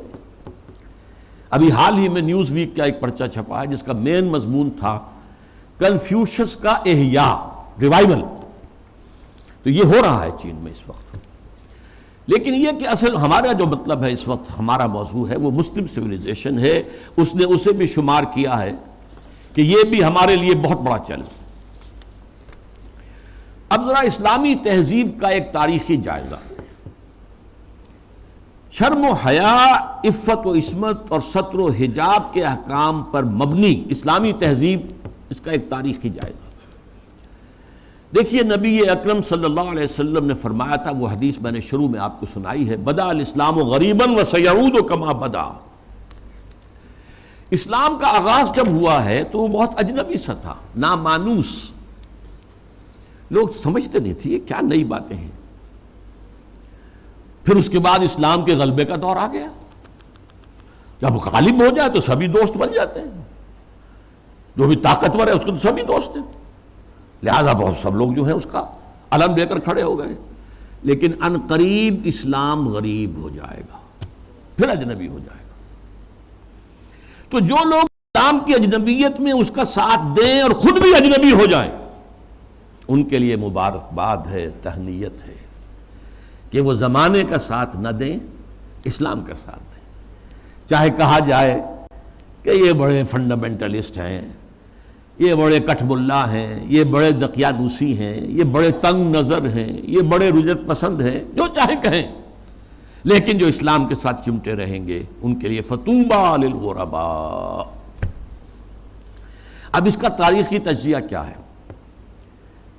A: ابھی حال ہی میں نیوز ویک کا ایک پرچہ چھپا ہے جس کا مین مضمون تھا کنفیوشس کا احیاء، ریوائول۔ تو یہ ہو رہا ہے چین میں اس وقت۔ لیکن یہ کہ اصل ہمارا جو مطلب ہے اس وقت، ہمارا موضوع ہے وہ مسلم سویلائزیشن ہے۔ اس نے اسے بھی شمار کیا ہے کہ یہ بھی ہمارے لیے بہت بڑا چیلنج۔ اب ذرا اسلامی تہذیب کا ایک تاریخی جائزہ۔ شرم و حیا، عفت و عصمت اور ستر و حجاب کے احکام پر مبنی اسلامی تہذیب، اس کا ایک تاریخی جائزہ۔ دیکھیے نبی اکرم صلی اللہ علیہ وسلم نے فرمایا تھا، وہ حدیث میں نے شروع میں آپ کو سنائی ہے، بدأ الاسلام غریبا وسیعود کما بدا۔ اسلام کا آغاز جب ہوا ہے تو وہ بہت اجنبی سا تھا، نامانوس، لوگ سمجھتے نہیں تھے یہ کیا نئی باتیں ہیں۔ پھر اس کے بعد اسلام کے غلبے کا دور آ گیا، جب غالب ہو جائے تو سبھی دوست بن جاتے ہیں، جو بھی طاقتور ہے اس کو تو سبھی دوست ہیں، لہذا بہت سب لوگ جو ہیں اس کا علم لے کر کھڑے ہو گئے۔ لیکن ان قریب اسلام غریب ہو جائے گا، پھر اجنبی ہو جائے گا۔ تو جو لوگ اسلام کی اجنبیت میں اس کا ساتھ دیں اور خود بھی اجنبی ہو جائیں، ان کے لیے مبارکباد ہے، تہنیت ہے کہ وہ زمانے کا ساتھ نہ دیں، اسلام کا ساتھ دیں۔ چاہے کہا جائے کہ یہ بڑے فنڈامنٹلسٹ ہیں، یہ بڑے کٹ ملا ہیں، یہ بڑے دقیانوسی ہیں، یہ بڑے تنگ نظر ہیں، یہ بڑے رجت پسند ہیں، جو چاہے کہیں، لیکن جو اسلام کے ساتھ چمٹے رہیں گے ان کے لیے فطوبى للغرباء۔ اب اس کا تاریخی تجزیہ کیا ہے؟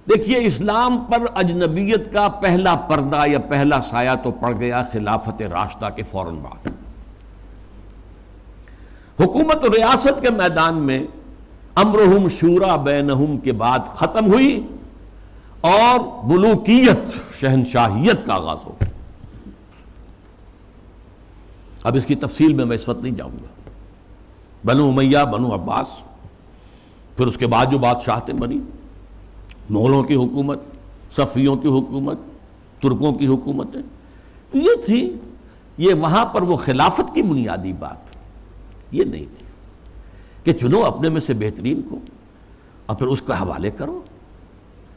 A: دیکھیے، اسلام پر اجنبیت کا پہلا پردہ یا پہلا سایہ تو پڑ گیا خلافت راشدہ کے فوراً بعد۔ حکومت و ریاست کے میدان میں امرہم شورا بینہم کے بعد ختم ہوئی اور ملوکیت، شہنشاہیت کا آغاز ہو گیا۔ اب اس کی تفصیل میں اس وقت نہیں جاؤں گا۔ بنو امیہ، بنو عباس، پھر اس کے بعد جو بادشاہتیں بنی، مغلوں کی حکومت، صفویوں کی حکومت، ترکوں کی حکومتیں، یہ تھی۔ یہ وہاں پر وہ خلافت کی بنیادی بات یہ نہیں تھی کہ چنو اپنے میں سے بہترین کو اور پھر اس کا حوالے کرو۔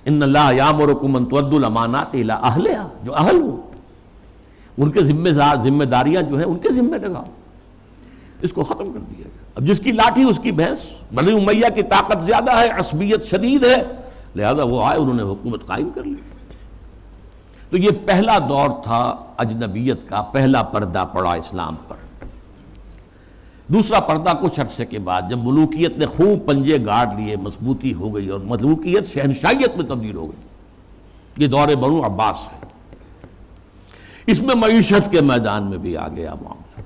A: ان اللہ یامرکم ان تؤدوا الامانات الی اہلہا، جو اہل ہو ان کے ذمہ داریاں جو ہیں ان کے ذمہ لگاؤ۔ اس کو ختم کر دیا گیا۔ اب جس کی لاٹھی اس کی بھینس۔ بنی امیہ کی طاقت زیادہ ہے، عصبیت شدید ہے، لہذا وہ آئے، انہوں نے حکومت قائم کر لی۔ تو یہ پہلا دور تھا اجنبیت کا، پہلا پردہ پڑا اسلام پر۔ دوسرا پردہ کچھ عرصے کے بعد جب ملوکیت نے خوب پنجے گاڑ لیے، مضبوطی ہو گئی اور ملوکیت شہنشاہیت میں تبدیل ہو گئی، یہ دور بنو عباس ہے۔ اس میں معیشت کے میدان میں بھی آ گیا معاملہ۔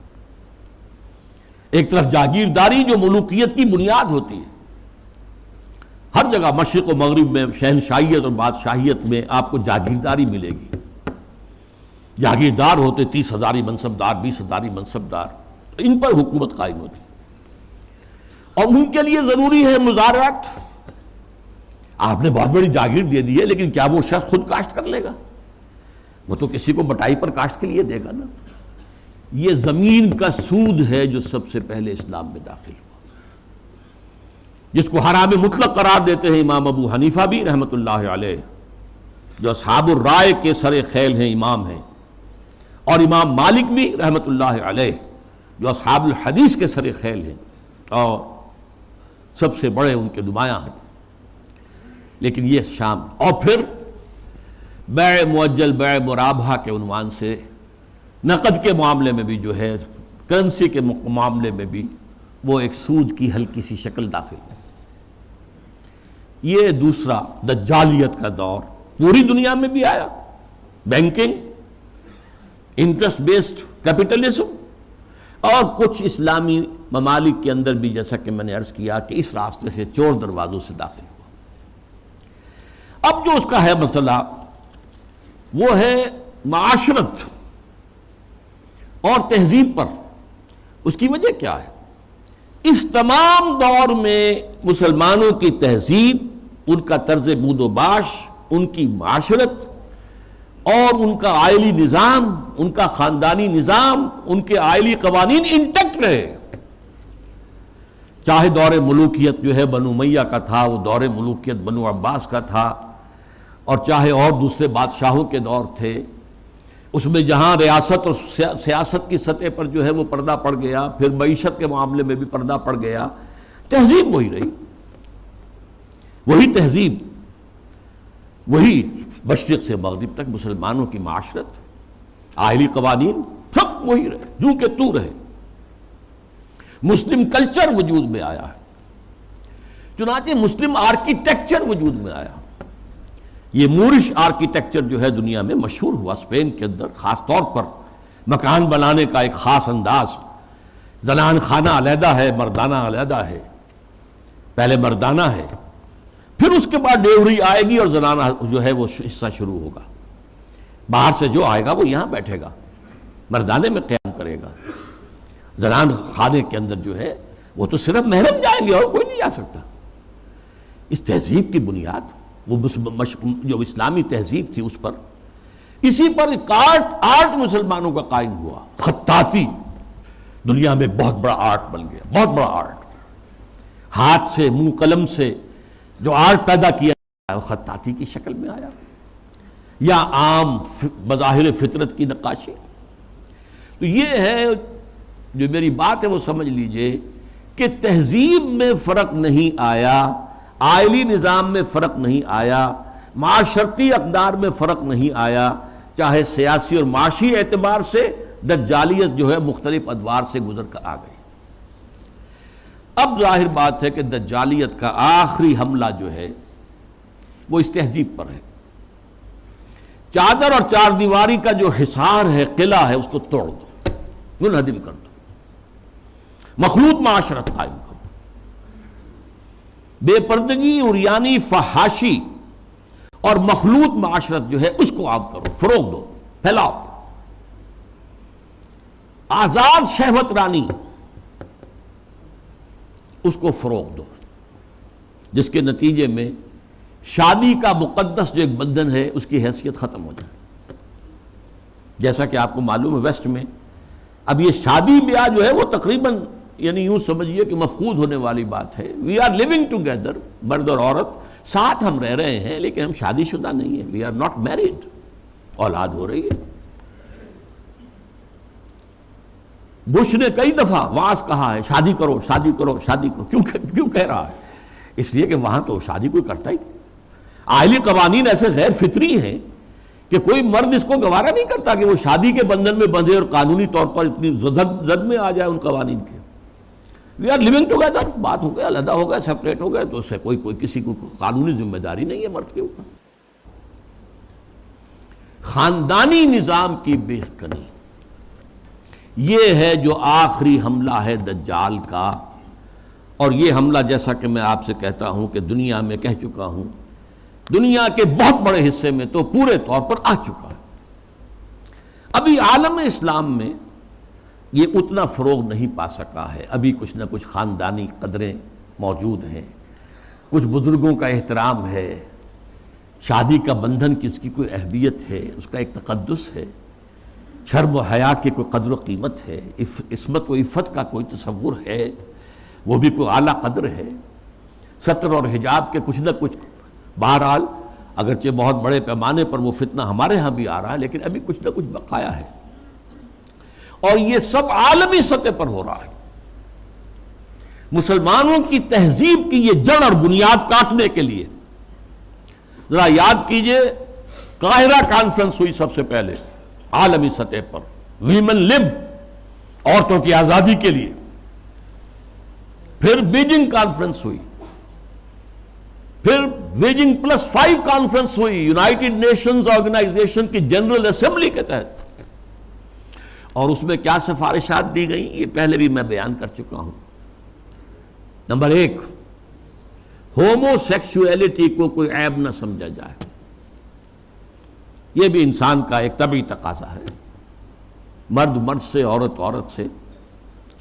A: ایک طرف جاگیرداری جو ملوکیت کی بنیاد ہوتی ہے، ہر جگہ مشرق و مغرب میں شہنشاہیت اور بادشاہیت میں آپ کو جاگیرداری ملے گی۔ جاگیردار ہوتے 30,000 منصبدار، 20,000 منصبدار، ان پر حکومت قائم ہوتی اور ان کے لیے ضروری ہے مزارعت۔ آپ نے بہت بڑی جاگیر دے دی ہے، لیکن کیا وہ شخص خود کاشت کر لے گا؟ وہ تو کسی کو بٹائی پر کاشت کے لیے دے گا نا۔ یہ زمین کا سود ہے جو سب سے پہلے اسلام میں داخل ہوا، جس کو حرام مطلق قرار دیتے ہیں امام ابو حنیفہ بھی رحمۃ اللہ علیہ، جو اصحاب الرائے کے سر خیل ہیں، امام ہیں، اور امام مالک بھی رحمۃ اللہ علیہ جو اصحاب الحدیث کے سر خیل ہیں اور سب سے بڑے ان کے نمایاں ہیں۔ لیکن یہ شام، اور پھر بیع معجل، بیع مرابحہ کے عنوان سے نقد کے معاملے میں بھی جو ہے، کرنسی کے معاملے میں بھی وہ ایک سود کی ہلکی سی شکل داخل ہے۔ یہ دوسرا دجالیت کا دور پوری دنیا میں بھی آیا، بینکنگ، انٹرسٹ بیسڈ کیپٹلزم، اور کچھ اسلامی ممالک کے اندر بھی، جیسا کہ میں نے عرض کیا کہ اس راستے سے چور دروازوں سے داخل ہوا۔ اب جو اس کا ہے مسئلہ وہ ہے معاشرت اور تہذیب پر۔ اس کی وجہ کیا ہے؟ اس تمام دور میں مسلمانوں کی تہذیب، ان کا طرز بود و باش ان کی معاشرت اور ان کا عائلی نظام، ان کا خاندانی نظام، ان کے عائلی قوانین انٹیکٹ رہے. چاہے دور ملوکیت جو ہے بنو امیہ کا تھا، وہ دور ملوکیت بنو عباس کا تھا، اور چاہے اور دوسرے بادشاہوں کے دور تھے، اس میں جہاں ریاست اور سیاست کی سطح پر جو ہے وہ پردہ پڑ گیا، پھر معیشت کے معاملے میں بھی پردہ پڑ گیا، تہذیب وہی رہی. وہی تہذیب، وہی مشرق سے مغرب تک مسلمانوں کی معاشرت، عائلی قوانین سب وہی رہے، جو کہ تو رہے. مسلم کلچر وجود میں آیا ہے، چنانچہ مسلم آرکیٹیکچر وجود میں آیا. یہ مورش آرکیٹیکچر جو ہے دنیا میں مشہور ہوا، اسپین کے اندر خاص طور پر مکان بنانے کا ایک خاص انداز. زنان خانہ علیحدہ ہے، مردانہ علیحدہ ہے. پہلے مردانہ ہے، پھر اس کے بعد ڈیوری آئے گی اور زنانہ جو ہے وہ حصہ شروع ہوگا. باہر سے جو آئے گا وہ یہاں بیٹھے گا، مردانے میں قیام کرے گا. زنان خانے کے اندر جو ہے وہ تو صرف محرم جائیں گے اور کوئی نہیں جا سکتا. اس تہذیب کی بنیاد وہ جو اسلامی تہذیب تھی، اس پر، اسی پر ایک آرٹ مسلمانوں کا قائم ہوا. خطاطی دنیا میں بہت بڑا آرٹ بن گیا، بہت بڑا آرٹ. ہاتھ سے، منہ قلم سے جو آرٹ پیدا کیا وہ خطاطی کی شکل میں آیا، یا عام بظاہر فطرت کی نقاشی. تو یہ ہے جو میری بات ہے وہ سمجھ لیجئے کہ تہذیب میں فرق نہیں آیا، عائلی نظام میں فرق نہیں آیا، معاشرتی اقدار میں فرق نہیں آیا، چاہے سیاسی اور معاشی اعتبار سے دجالیت جو ہے مختلف ادوار سے گزر کر آ گئی. اب ظاہر بات ہے کہ دجالیت کا آخری حملہ جو ہے وہ اس تہذیب پر ہے. چادر اور چار دیواری کا جو حصار ہے، قلعہ ہے، اس کو توڑ دو، منہدم کر دو، مخلوط معاشرت قائم کرو. بے پردگی، عریانی، فحاشی اور مخلوط معاشرت جو ہے اس کو عام کرو، فروغ دو، پھیلاؤ. آزاد شہوت رانی، اس کو فروغ دو، جس کے نتیجے میں شادی کا مقدس جو ایک بندھن ہے اس کی حیثیت ختم ہو جائے. جیسا کہ آپ کو معلوم ہے ویسٹ میں اب یہ شادی بیاہ جو ہے وہ تقریباً یعنی یوں سمجھیے کہ مفقود ہونے والی بات ہے. وی آر لیونگ ٹوگیدر، مرد اور عورت ساتھ ہم رہ رہے ہیں، لیکن ہم شادی شدہ نہیں ہیں. We are not married. اولاد ہو رہی ہے. بش نے کئی دفعہ وعظ کہا ہے شادی کرو، شادی کرو، شادی کرو. کیوں کہہ رہا ہے؟ اس لیے کہ وہاں تو شادی کوئی کرتا ہی نہیں. عائلی قوانین ایسے غیر فطری ہیں کہ کوئی مرد اس کو گوارا نہیں کرتا کہ وہ شادی کے بندھن میں بندھے اور قانونی طور پر اتنی زد میں آ جائے ان قوانین کے. وی آر لیونگ ٹوگیدر، بات ہو گیا، علیحدہ ہو گیا، سپریٹ ہو گئے، تو اس سے کوئی کسی کو قانونی ذمہ داری نہیں ہے مرد کے اوپر. خاندانی نظام کی بے کنی، یہ ہے جو آخری حملہ ہے دجال کا. اور یہ حملہ جیسا کہ میں آپ سے کہتا ہوں کہ دنیا میں کہہ چکا ہوں، دنیا کے بہت بڑے حصے میں تو پورے طور پر آ چکا ہے. ابھی عالم اسلام میں یہ اتنا فروغ نہیں پا سکا ہے. ابھی کچھ نہ کچھ خاندانی قدریں موجود ہیں، کچھ بزرگوں کا احترام ہے، شادی کا بندھن کی اس کی کوئی اہمیت ہے، اس کا ایک تقدس ہے، شرم و حیا کی کوئی قدر و قیمت ہے، عصمت و عفت کا کوئی تصور ہے، وہ بھی کوئی اعلیٰ قدر ہے. ستر اور حجاب کے کچھ نہ کچھ، بہرحال اگرچہ بہت بڑے پیمانے پر وہ فتنہ ہمارے ہاں بھی آ رہا ہے، لیکن ابھی کچھ نہ کچھ بقایا ہے. اور یہ سب عالمی سطح پر ہو رہا ہے. مسلمانوں کی تہذیب کی یہ جڑ اور بنیاد کاٹنے کے لیے ذرا یاد کیجئے، قاہرہ کانفرنس ہوئی سب سے پہلے عالمی سطح پر، ویمن لب، عورتوں کی آزادی کے لیے. پھر بیجنگ کانفرنس ہوئی، پھر بیجنگ +5 کانفرنس ہوئی یونائٹڈ نیشنز آرگنائزیشن کی جنرل اسمبلی کے تحت. اور اس میں کیا سفارشات دی گئیں یہ پہلے بھی میں بیان کر چکا ہوں. نمبر 1، ہومو سیکسولیٹی کو کوئی عیب نہ سمجھا جائے. یہ بھی انسان کا ایک طبعی تقاضا ہے. مرد مرد سے، عورت عورت سے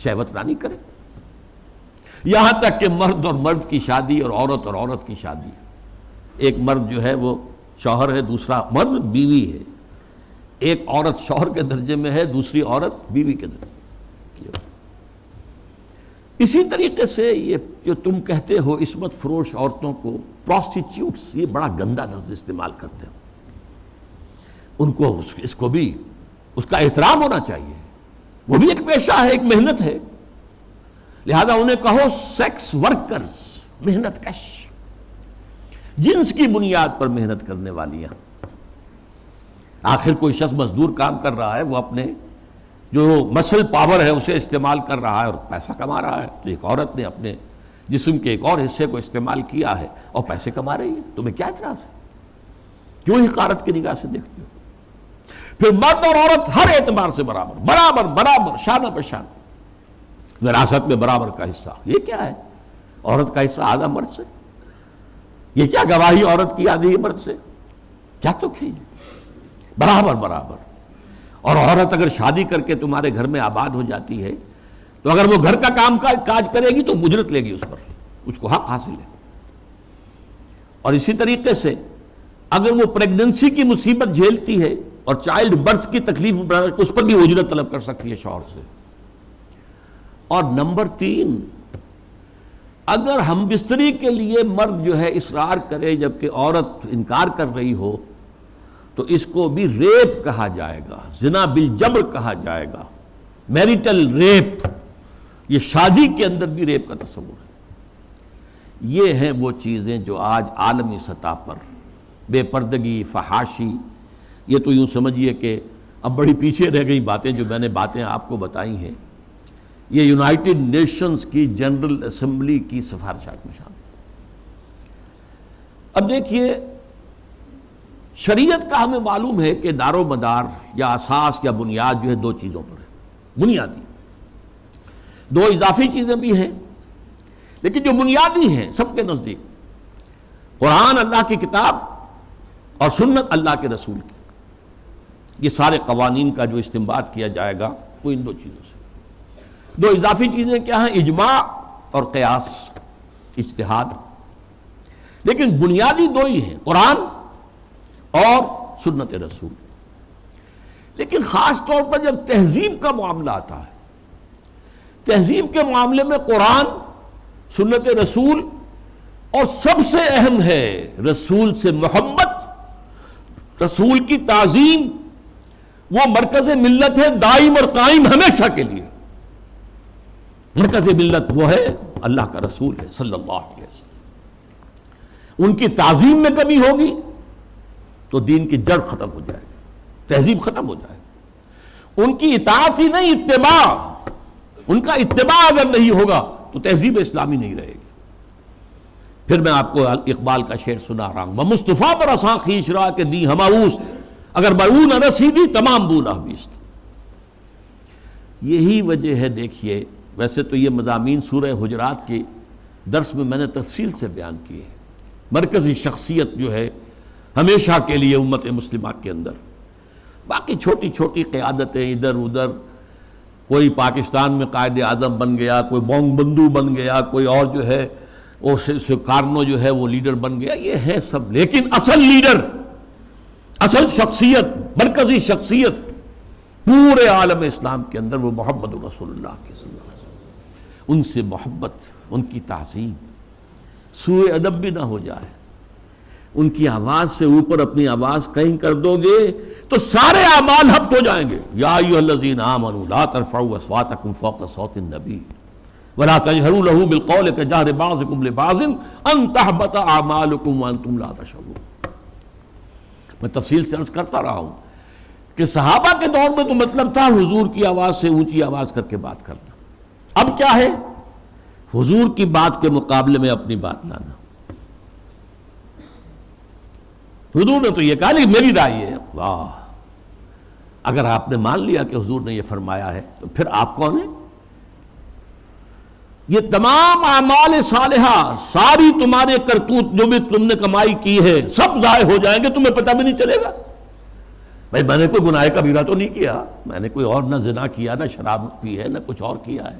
A: شہوت رانی کرے. یہاں تک کہ مرد اور مرد کی شادی اور عورت کی شادی، ایک مرد جو ہے وہ شوہر ہے، دوسرا مرد بیوی ہے. ایک عورت شوہر کے درجے میں ہے، دوسری عورت بیوی کے درجے میں. اسی طریقے سے یہ جو تم کہتے ہو عصمت فروش عورتوں کو پروسٹیچیوٹس، یہ بڑا گندا لفظ استعمال کرتے ہو. ان کو اس کو بھی اس کا احترام ہونا چاہیے. وہ بھی ایک پیشہ ہے، ایک محنت ہے. لہذا انہیں کہو سیکس ورکرز، محنت کش، جنس کی بنیاد پر محنت کرنے والیاں. آخر کوئی شخص مزدور کام کر رہا ہے، وہ اپنے جو مسل پاور ہے اسے استعمال کر رہا ہے اور پیسہ کما رہا ہے. تو ایک عورت نے اپنے جسم کے ایک اور حصے کو استعمال کیا ہے اور پیسے کما رہی ہے. تمہیں کیا اعتراض ہے؟ کیوں حقارت کی نگاہ سے دیکھتے ہو؟ پھر مرد اور عورت ہر اعتبار سے برابر برابر برابر، شانہ بہ شانہ. وراثت میں برابر کا حصہ. یہ کیا ہے؟ عورت کا حصہ آدھا مرد سے. یہ کیا گواہی عورت کی آدھی مرد سے؟ کیا تو کھیل برابر برابر. اور عورت اگر شادی کر کے تمہارے گھر میں آباد ہو جاتی ہے تو اگر وہ گھر کا کام کاج کرے گی تو اجرت لے گی اس پر، اس کو حق حاصل ہے. اور اسی طریقے سے اگر وہ پریگننسی کی مصیبت جھیلتی ہے اور چائلڈ برتھ کی تکلیف اس پر بھی اجرت طلب کر سکتی ہے شوہر سے. اور نمبر 3، اگر ہم بستری کے لیے مرد جو ہے اصرار کرے جبکہ عورت انکار کر رہی ہو تو اس کو بھی ریپ کہا جائے گا، زنا بالجبر کہا جائے گا، میریٹل ریپ. یہ شادی کے اندر بھی ریپ کا تصور ہے. یہ ہیں وہ چیزیں جو آج عالمی سطح پر بے پردگی، فحاشی، یہ تو یوں سمجھیے کہ اب بڑی پیچھے رہ گئی باتیں. جو میں نے باتیں آپ کو بتائی ہیں یہ یونائٹڈ نیشنز کی جنرل اسمبلی کی سفارشات میں شامل. اب دیکھیے، شریعت کا ہمیں معلوم ہے کہ دار و مدار یا اساس یا بنیاد جو ہے 2 چیزوں پر ہے. بنیادی 2 اضافی چیزیں بھی ہیں، لیکن جو بنیادی ہیں سب کے نزدیک قرآن اللہ کی کتاب اور سنت اللہ کے رسول کی. یہ سارے قوانین کا جو استنباط کیا جائے گا وہ ان 2 چیزوں سے. 2 اضافی چیزیں کیا ہیں؟ اجماع اور قیاس، اجتہاد. لیکن بنیادی 2 ہی ہیں، قرآن اور سنت رسول. لیکن خاص طور پر جب تہذیب کا معاملہ آتا ہے، تہذیب کے معاملے میں قرآن، سنت رسول، اور سب سے اہم ہے رسول سے محبت، رسول کی تعظیم. وہ مرکز ملت ہے دائم اور قائم ہمیشہ کے لیے. مرکز ملت وہ ہے اللہ کا رسول ہے صلی اللہ علیہ وسلم. ان کی تعظیم میں کمی ہوگی تو دین کی جڑ ختم ہو جائے گی، تہذیب ختم ہو جائے گی. ان کی اطاعت ہی نہیں، اتباع. ان کا اتباع اگر نہیں ہوگا تو تہذیب اسلامی نہیں رہے گی. پھر میں آپ کو اقبال کا شعر سنا رہا ہوں: مصطفیٰ پر اساں خیش را کے دی ہماؤست، اگر برو نہ رسیدی تمام بو نہ بیست. یہی وجہ ہے. دیکھیے، ویسے تو یہ مضامین سورہ حجرات کے درس میں نے تفصیل سے بیان کیے ہیں. مرکزی شخصیت جو ہے ہمیشہ کے لیے امت مسلمہ کے اندر. باقی چھوٹی چھوٹی قیادتیں ادھر ادھر، کوئی پاکستان میں قائد اعظم بن گیا، کوئی بونگ بندو بن گیا، کوئی اور جو ہے وہ سکارنو جو ہے وہ لیڈر بن گیا، یہ ہے سب. لیکن اصل لیڈر، اصل شخصیت، مرکزی شخصیت پورے عالم اسلام کے اندر وہ محمد رسول اللہ کے صلی اللہ علیہ وسلم. ان سے محبت، ان کی تعظیم، سوء ادب بھی نہ ہو جائے. ان کی آواز سے اوپر اپنی آواز کہیں کر دو گے تو سارے اعمال حبط ہو جائیں گے. یا ایھا الذین آمنوا لا ترفعوا اصواتکم فوق صوت النبی ولا تجهروا له بالقول كجهر بعضكم لبعض ان تحبط اعمالكم وانتم لا تشعرون. میں تفصیل سے عرض کرتا رہا ہوں کہ صحابہ کے دور میں تو مطلب تھا حضور کی آواز سے اونچی آواز کر کے بات کرنا. اب کیا ہے؟ حضور کی بات کے مقابلے میں اپنی بات لانا. حضور نے تو یہ کہا لیکن میری رائے ہے. واہ! اگر آپ نے مان لیا کہ حضور نے یہ فرمایا ہے تو پھر آپ کون ہیں؟ یہ تمام اعمال صالحہ، ساری تمہارے کرتوت جو بھی تم نے کمائی کی ہے سب ضائع ہو جائیں گے، تمہیں پتہ بھی نہیں چلے گا. بھائی میں نے کوئی گناہ کبیرہ تو نہیں کیا، میں نے کوئی اور نہ زنا کیا، نہ شراب پی ہے، نہ کچھ اور کیا ہے.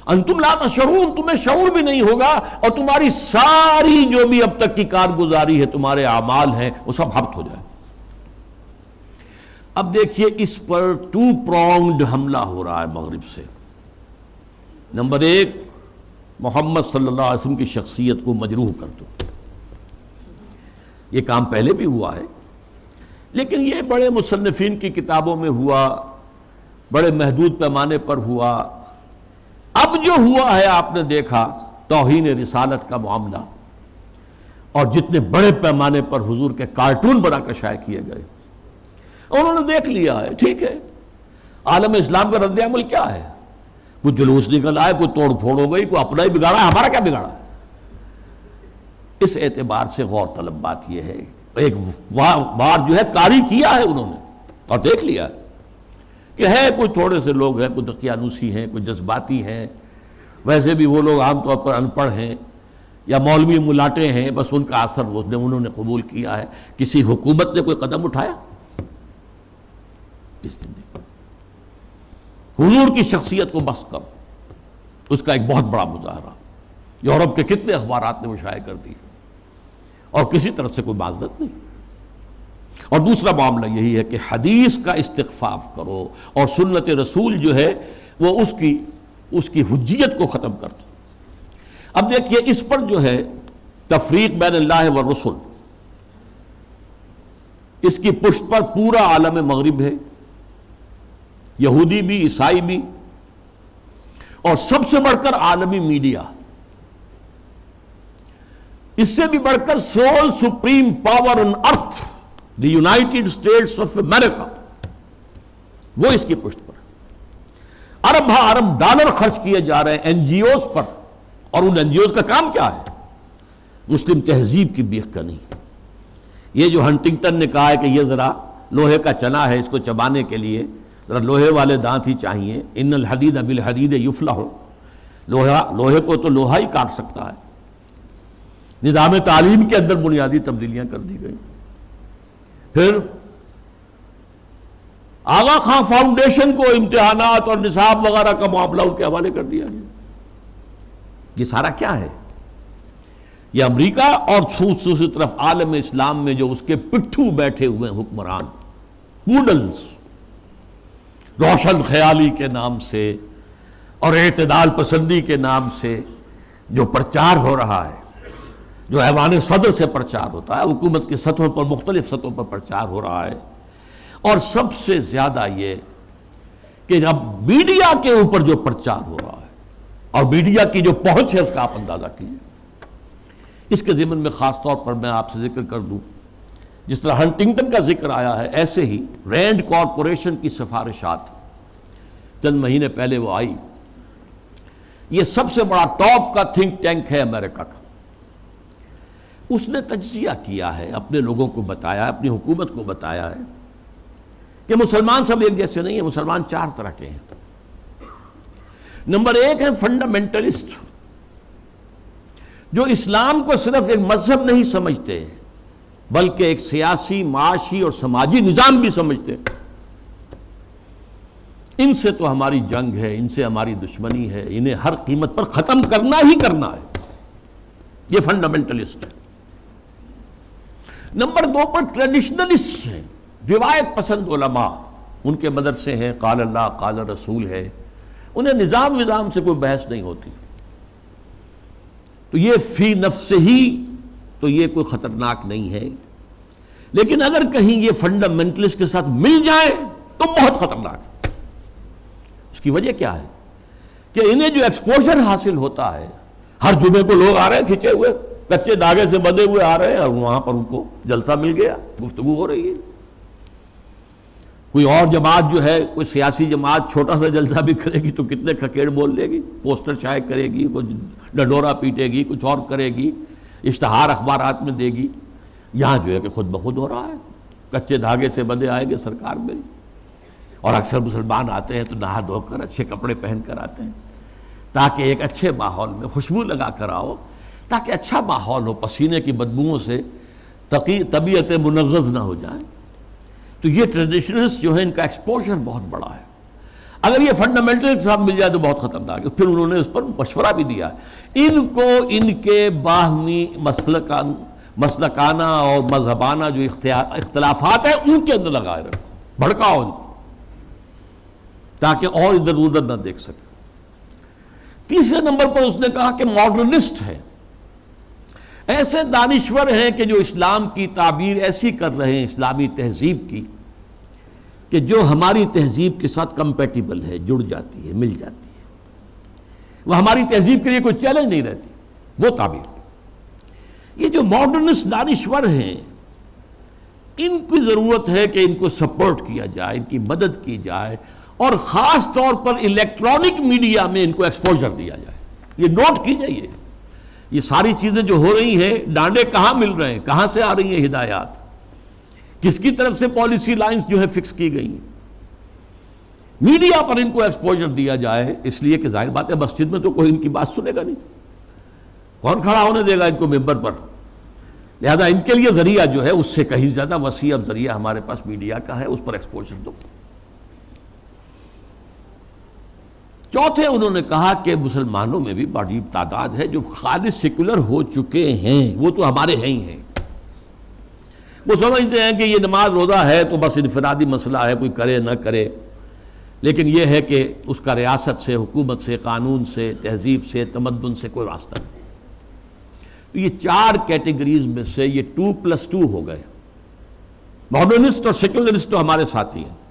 A: انتم لا تشعرون، تمہیں شعور بھی نہیں ہوگا، اور تمہاری ساری جو بھی اب تک کی کارگزاری ہے، تمہارے اعمال ہیں، وہ سب ہبط ہو جائے۔ اب دیکھیے اس پر 2 pronged حملہ ہو رہا ہے مغرب سے۔ نمبر 1، محمد صلی اللہ علیہ وسلم کی شخصیت کو مجروح کر دو۔ یہ کام پہلے بھی ہوا ہے، لیکن یہ بڑے مصنفین کی کتابوں میں ہوا، بڑے محدود پیمانے پر ہوا۔ اب جو ہوا ہے آپ نے دیکھا توہین رسالت کا معاملہ، اور جتنے بڑے پیمانے پر حضور کے کارٹون بنا کر شائع کیے گئے، انہوں نے دیکھ لیا ہے، ٹھیک ہے، عالم اسلام کا رد عمل کیا ہے؟ کوئی جلوس نکل آئے، کوئی توڑ پھوڑ ہو گئی، کوئی اپنا ہی بگاڑا، ہمارا کیا بگاڑا؟ اس اعتبار سے غور طلب بات یہ ہے، ایک بار جو ہے کاری کیا ہے انہوں نے، اور دیکھ لیا ہے کہ ہے کوئی تھوڑے سے لوگ ہیں، کوئی دقیانوسی ہیں، کوئی جذباتی ہیں، ویسے بھی وہ لوگ عام طور پر ان پڑھ ہیں یا مولوی ملاٹے ہیں، بس ان کا اثر انہوں نے قبول کیا ہے۔ کسی حکومت نے کوئی قدم اٹھایا؟ اس نے نہیں۔ حضور کی شخصیت کو بس کر، اس کا ایک بہت بڑا مظاہرہ یورپ کے کتنے اخبارات نے وہ شائع کر دی، اور کسی طرف سے کوئی معذرت نہیں۔ اور دوسرا معاملہ یہی ہے کہ حدیث کا استخفاف کرو، اور سنت رسول جو ہے وہ اس کی حجیت کو ختم کر دو۔ اب دیکھیے اس پر جو ہے تفریق بین اللہ والرسل، اس کی پشت پر پورا عالم مغرب ہے، یہودی بھی، عیسائی بھی، اور سب سے بڑھ کر عالمی میڈیا، اس سے بھی بڑھ کر civil supreme power on earth, the United States of America, وہ اس کی پشت پر ارب ارب ڈالر خرچ کیے جا رہے ہیں این جی اوز پر، اور ان این جی اوز کا کام کیا ہے؟ مسلم تہذیب کی بیخ کا نہیں۔ یہ جو ہنٹنگٹن نے کہا ہے کہ یہ ذرا لوہے کا چنا ہے، اس کو چبانے کے لیے ذرا لوہے والے دانت ہی چاہیے، ان الحدید بالحدید یفلح، لوہے کو تو لوہا ہی کاٹ سکتا ہے۔ نظام تعلیم کے اندر بنیادی تبدیلیاں کر دی گئی۔ پھر آغا خان فاؤنڈیشن کو امتحانات اور نصاب وغیرہ کا معاملہ ان کے حوالے کر دیا گیا۔ یہ سارا کیا ہے؟ یہ امریکہ اور دوسری طرف عالم اسلام میں جو اس کے پٹھو بیٹھے ہوئے حکمران، پوڈلز، روشن خیالی کے نام سے اور اعتدال پسندی کے نام سے جو پرچار ہو رہا ہے، جو ایوان صدر سے پرچار ہوتا ہے، حکومت کی سطحوں پر، مختلف سطحوں پر پرچار ہو رہا ہے، اور سب سے زیادہ یہ کہ اب میڈیا کے اوپر جو پرچار ہو رہا ہے، اور میڈیا کی جو پہنچ ہے اس کا آپ اندازہ کیجیے۔ اس کے ضمن میں خاص طور پر میں آپ سے ذکر کر دوں، جس طرح ہنٹنگٹن کا ذکر آیا ہے، ایسے ہی رینڈ کارپوریشن کی سفارشات چند مہینے پہلے وہ آئی۔ یہ سب سے بڑا ٹاپ کا تھنک ٹینک ہے امریکہ کا۔ اس نے تجزیہ کیا ہے، اپنے لوگوں کو بتایا، اپنی حکومت کو بتایا ہے کہ مسلمان سب ایک جیسے نہیں ہیں، مسلمان 4 طرح کے ہیں۔ نمبر 1 ہے فنڈامنٹلسٹ، جو اسلام کو صرف ایک مذہب نہیں سمجھتے بلکہ ایک سیاسی، معاشی اور سماجی نظام بھی سمجھتے ہیں۔ ان سے تو ہماری جنگ ہے، ان سے ہماری دشمنی ہے، انہیں ہر قیمت پر ختم کرنا ہی کرنا ہے، یہ فنڈامنٹلسٹ ہے۔ نمبر 2 پر ٹریڈیشنلسٹ ہیں، روایت پسند علماء، ان کے مدرسے ہیں، قال اللہ قال رسول ہے، انہیں نظام سے کوئی بحث نہیں ہوتی، تو یہ فی نفس ہی تو یہ کوئی خطرناک نہیں ہے، لیکن اگر کہیں یہ فنڈامنٹلسٹ کے ساتھ مل جائے تو بہت خطرناک ہے۔ اس کی وجہ کیا ہے کہ انہیں جو ایکسپوژر حاصل ہوتا ہے، ہر جمعے کو لوگ آ رہے ہیں کھچے ہوئے، کچے دھاگے سے بندھے ہوئے آ رہے ہیں، اور وہاں پر ان کو جلسہ مل گیا، گفتگو ہو رہی ہے۔ کوئی اور جماعت جو ہے، کوئی سیاسی جماعت چھوٹا سا جلسہ بھی کرے گی تو کتنے کھکیڑ بول لے گی، پوسٹر شائع کرے گی، کوئی ڈنڈورا پیٹے گی، کچھ اور کرے گی، اشتہار اخبارات میں دے گی۔ یہاں جو ہے کہ خود بخود ہو رہا ہے، کچے دھاگے سے بندھے آئیں گے سرکار میں، اور اکثر مسلمان آتے ہیں تو نہا دھو کر اچھے کپڑے پہن کر آتے ہیں، تاکہ ایک اچھے ماحول میں خوشبو لگا کر آؤ، تاکہ اچھا ماحول ہو، پسینے کی بدبوؤں سے طبیعت منغص نہ ہو جائے۔ تو یہ ٹریڈیشنلسٹ جو ہے، ان کا ایکسپوژر بہت بڑا ہے۔ اگر یہ فنڈامنٹل کے ساتھ مل جائے تو بہت خطرناک ہے. پھر انہوں نے اس پر مشورہ بھی دیا. ان کو ان کے باہمی مسلکانہ اور مذہبانہ جو اختلافات ہیں ان کے اندر لگائے رکھو، بھڑکاؤ ان کو تاکہ اور ادھر ادھر نہ دیکھ سکے. تیسرے نمبر پر اس نے کہا کہ ماڈرنسٹ ہیں، ایسے دانشور ہیں کہ جو اسلام کی تعبیر ایسی کر رہے ہیں اسلامی تہذیب کی کہ جو ہماری تہذیب کے ساتھ کمپیٹیبل ہے، جڑ جاتی ہے، مل جاتی ہے، وہ ہماری تہذیب کے لیے کوئی چیلنج نہیں رہتی، وہ تعبیر. یہ جو ماڈرنسٹ دانشور ہیں ان کی ضرورت ہے کہ ان کو سپورٹ کیا جائے، ان کی مدد کی جائے، اور خاص طور پر الیکٹرانک میڈیا میں ان کو ایکسپوجر دیا جائے. یہ نوٹ کیجئے، یہ ساری چیزیں جو ہو رہی ہیں، ڈانڈے کہاں مل رہے ہیں، کہاں سے آ رہی ہیں ہدایات، کس کی طرف سے پالیسی لائنز جو ہے فکس کی گئی ہیں. میڈیا پر ان کو ایکسپوجر دیا جائے، اس لیے کہ ظاہر بات ہے مسجد میں تو کوئی ان کی بات سنے گا نہیں، کون کھڑا ہونے دے گا ان کو ممبر پر. لہذا ان کے لیے ذریعہ جو ہے اس سے کہیں زیادہ وسیع اب ذریعہ ہمارے پاس میڈیا کا ہے، اس پر ایکسپوجر دو. چوتھے انہوں نے کہا کہ مسلمانوں میں بھی بڑی تعداد ہے جو خالص سیکولر ہو چکے ہیں، وہ تو ہمارے ہیں ہی ہیں. وہ سمجھتے ہیں کہ یہ نماز روزہ ہے تو بس انفرادی مسئلہ ہے، کوئی کرے نہ کرے، لیکن یہ ہے کہ اس کا ریاست سے، حکومت سے، قانون سے، تہذیب سے، تمدن سے کوئی راستہ نہیں. تو یہ چار کیٹیگریز میں سے یہ 2+2 ہو گئے. ماڈرنسٹ اور سیکولرسٹ تو ہمارے ساتھی ہیں،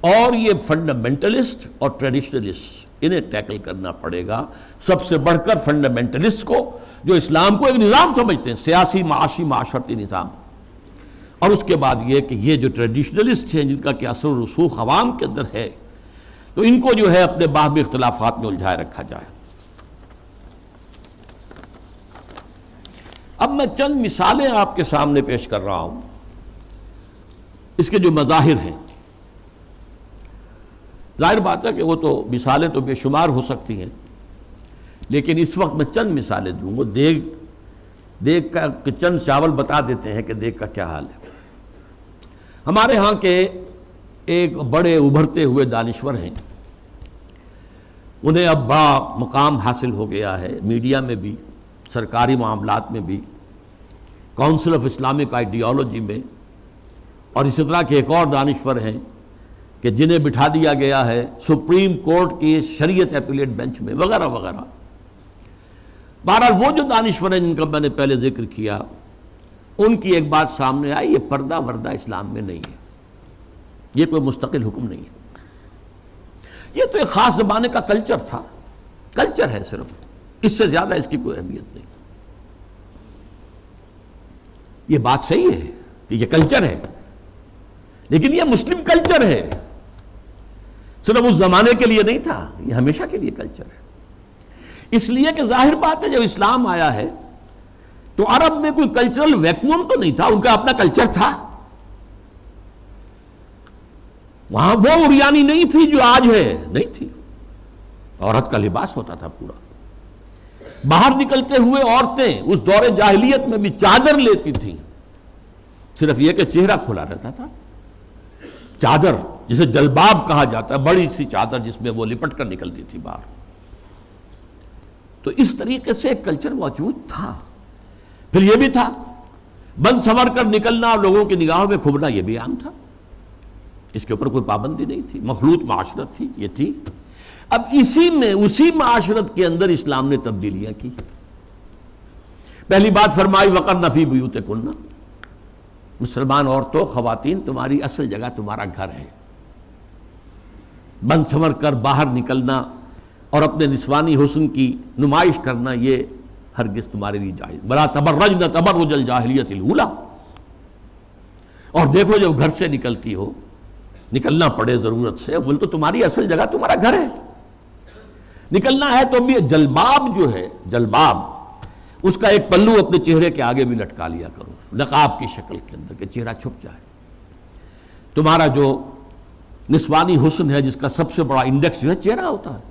A: اور یہ فنڈامنٹلسٹ اور ٹریڈیشنلسٹ، انہیں ٹیکل کرنا پڑے گا. سب سے بڑھ کر فنڈامنٹلسٹ کو، جو اسلام کو ایک نظام سمجھتے ہیں، سیاسی، معاشی، معاشرتی نظام، اور اس کے بعد یہ کہ یہ جو ٹریڈیشنلسٹ ہیں جن کا کہ اثر و رسوخ عوام کے اندر ہے، تو ان کو جو ہے اپنے باہمی اختلافات میں الجھائے رکھا جائے. اب میں چند مثالیں آپ کے سامنے پیش کر رہا ہوں اس کے جو مظاہر ہیں. ظاہر بات ہے کہ وہ تو مثالیں تو بے شمار ہو سکتی ہیں، لیکن اس وقت میں چند مثالیں دوں گا. دیگ کا کہ چند چاول بتا دیتے ہیں کہ دیگ کا کیا حال ہے. ہمارے ہاں کے ایک بڑے ابھرتے ہوئے دانشور ہیں، انہیں اب بڑا مقام حاصل ہو گیا ہے، میڈیا میں بھی، سرکاری معاملات میں بھی، کونسل آف اسلامک آئیڈیالوجی میں، اور اسی طرح کے ایک اور دانشور ہیں کہ جنہیں بٹھا دیا گیا ہے سپریم کورٹ کی شریعت اپیلیٹ بینچ میں، وغیرہ وغیرہ. بہرحال وہ جو دانشور ہیں جن کا میں نے پہلے ذکر کیا، ان کی ایک بات سامنے آئی، یہ پردہ وردہ اسلام میں نہیں ہے، یہ کوئی مستقل حکم نہیں ہے، یہ تو ایک خاص زمانے کا کلچر تھا، کلچر ہے صرف، اس سے زیادہ اس کی کوئی اہمیت نہیں. یہ بات صحیح ہے کہ یہ کلچر ہے، لیکن یہ مسلم کلچر ہے، صرف اس زمانے کے لیے نہیں تھا، یہ ہمیشہ کے لیے کلچر ہے. اس لیے کہ ظاہر بات ہے جب اسلام آیا ہے تو عرب میں کوئی کلچرل ویکیوم تو نہیں تھا، ان کا اپنا کلچر تھا. وہاں وہ عریانی نہیں تھی جو آج ہے، نہیں تھی. عورت کا لباس ہوتا تھا پورا. باہر نکلتے ہوئے عورتیں اس دور جاہلیت میں بھی چادر لیتی تھیں، صرف یہ کہ چہرہ کھلا رہتا تھا. چادر جسے جلباب کہا جاتا ہے، بڑی سی چادر جس میں وہ لپٹ کر نکلتی تھی باہر. تو اس طریقے سے ایک کلچر موجود تھا. پھر یہ بھی تھا بند سنور کر نکلنا اور لوگوں کی نگاہوں میں کھبنا، یہ بھی عام تھا، اس کے اوپر کوئی پابندی نہیں تھی. مخلوط معاشرت تھی، یہ تھی. اب اسی معاشرت کے اندر اسلام نے تبدیلیاں کی. پہلی بات فرمائی وَقَرْنَ فِي بُيُوتِكُنَّ، مسلمان عورتوں، خواتین، تمہاری اصل جگہ تمہارا گھر ہے. بند سنور کر باہر نکلنا اور اپنے نسوانی حسن کی نمائش کرنا یہ ہرگز تمہارے لیے جائز. وَلَا تَبَرَّجْنَ تَبَرُّجَ الْجَاهِلِيَّةِ الْأُولَىٰ. اور دیکھو جب گھر سے نکلتی ہو، نکلنا پڑے ضرورت سے، بول تو تمہاری اصل جگہ تمہارا گھر ہے. نکلنا ہے تو بھی جلباب جو ہے، جلباب، اس کا ایک پلو اپنے چہرے کے آگے بھی لٹکا لیا کرو، نقاب کی شکل کے اندر، کہ چہرہ چھپ جائے. تمہارا جو نسوانی حسن ہے جس کا سب سے بڑا انڈیکس جو ہے چہرہ ہوتا ہے،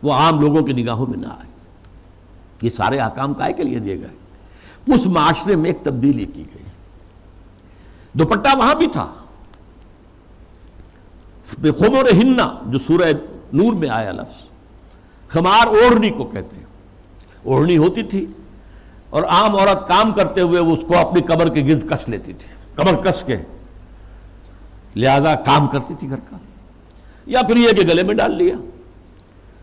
A: وہ عام لوگوں کی نگاہوں میں نہ آئے. یہ سارے احکام کائے کے لیے دیے گئے. اس معاشرے میں ایک تبدیلی کی گئی. دوپٹہ وہاں بھی تھا، بخمرہن، جو سورہ نور میں آیا لفظ، خمار اوڑھنی کو کہتے ہیں. اوڑھنی ہوتی تھی اور عام عورت کام کرتے ہوئے وہ اس کو اپنی کمر کے گرد کس لیتی تھی، کمر کس کے، لہذا کام کرتی تھی گھر کا. یا پھر یہ کہ گلے میں ڈال لیا.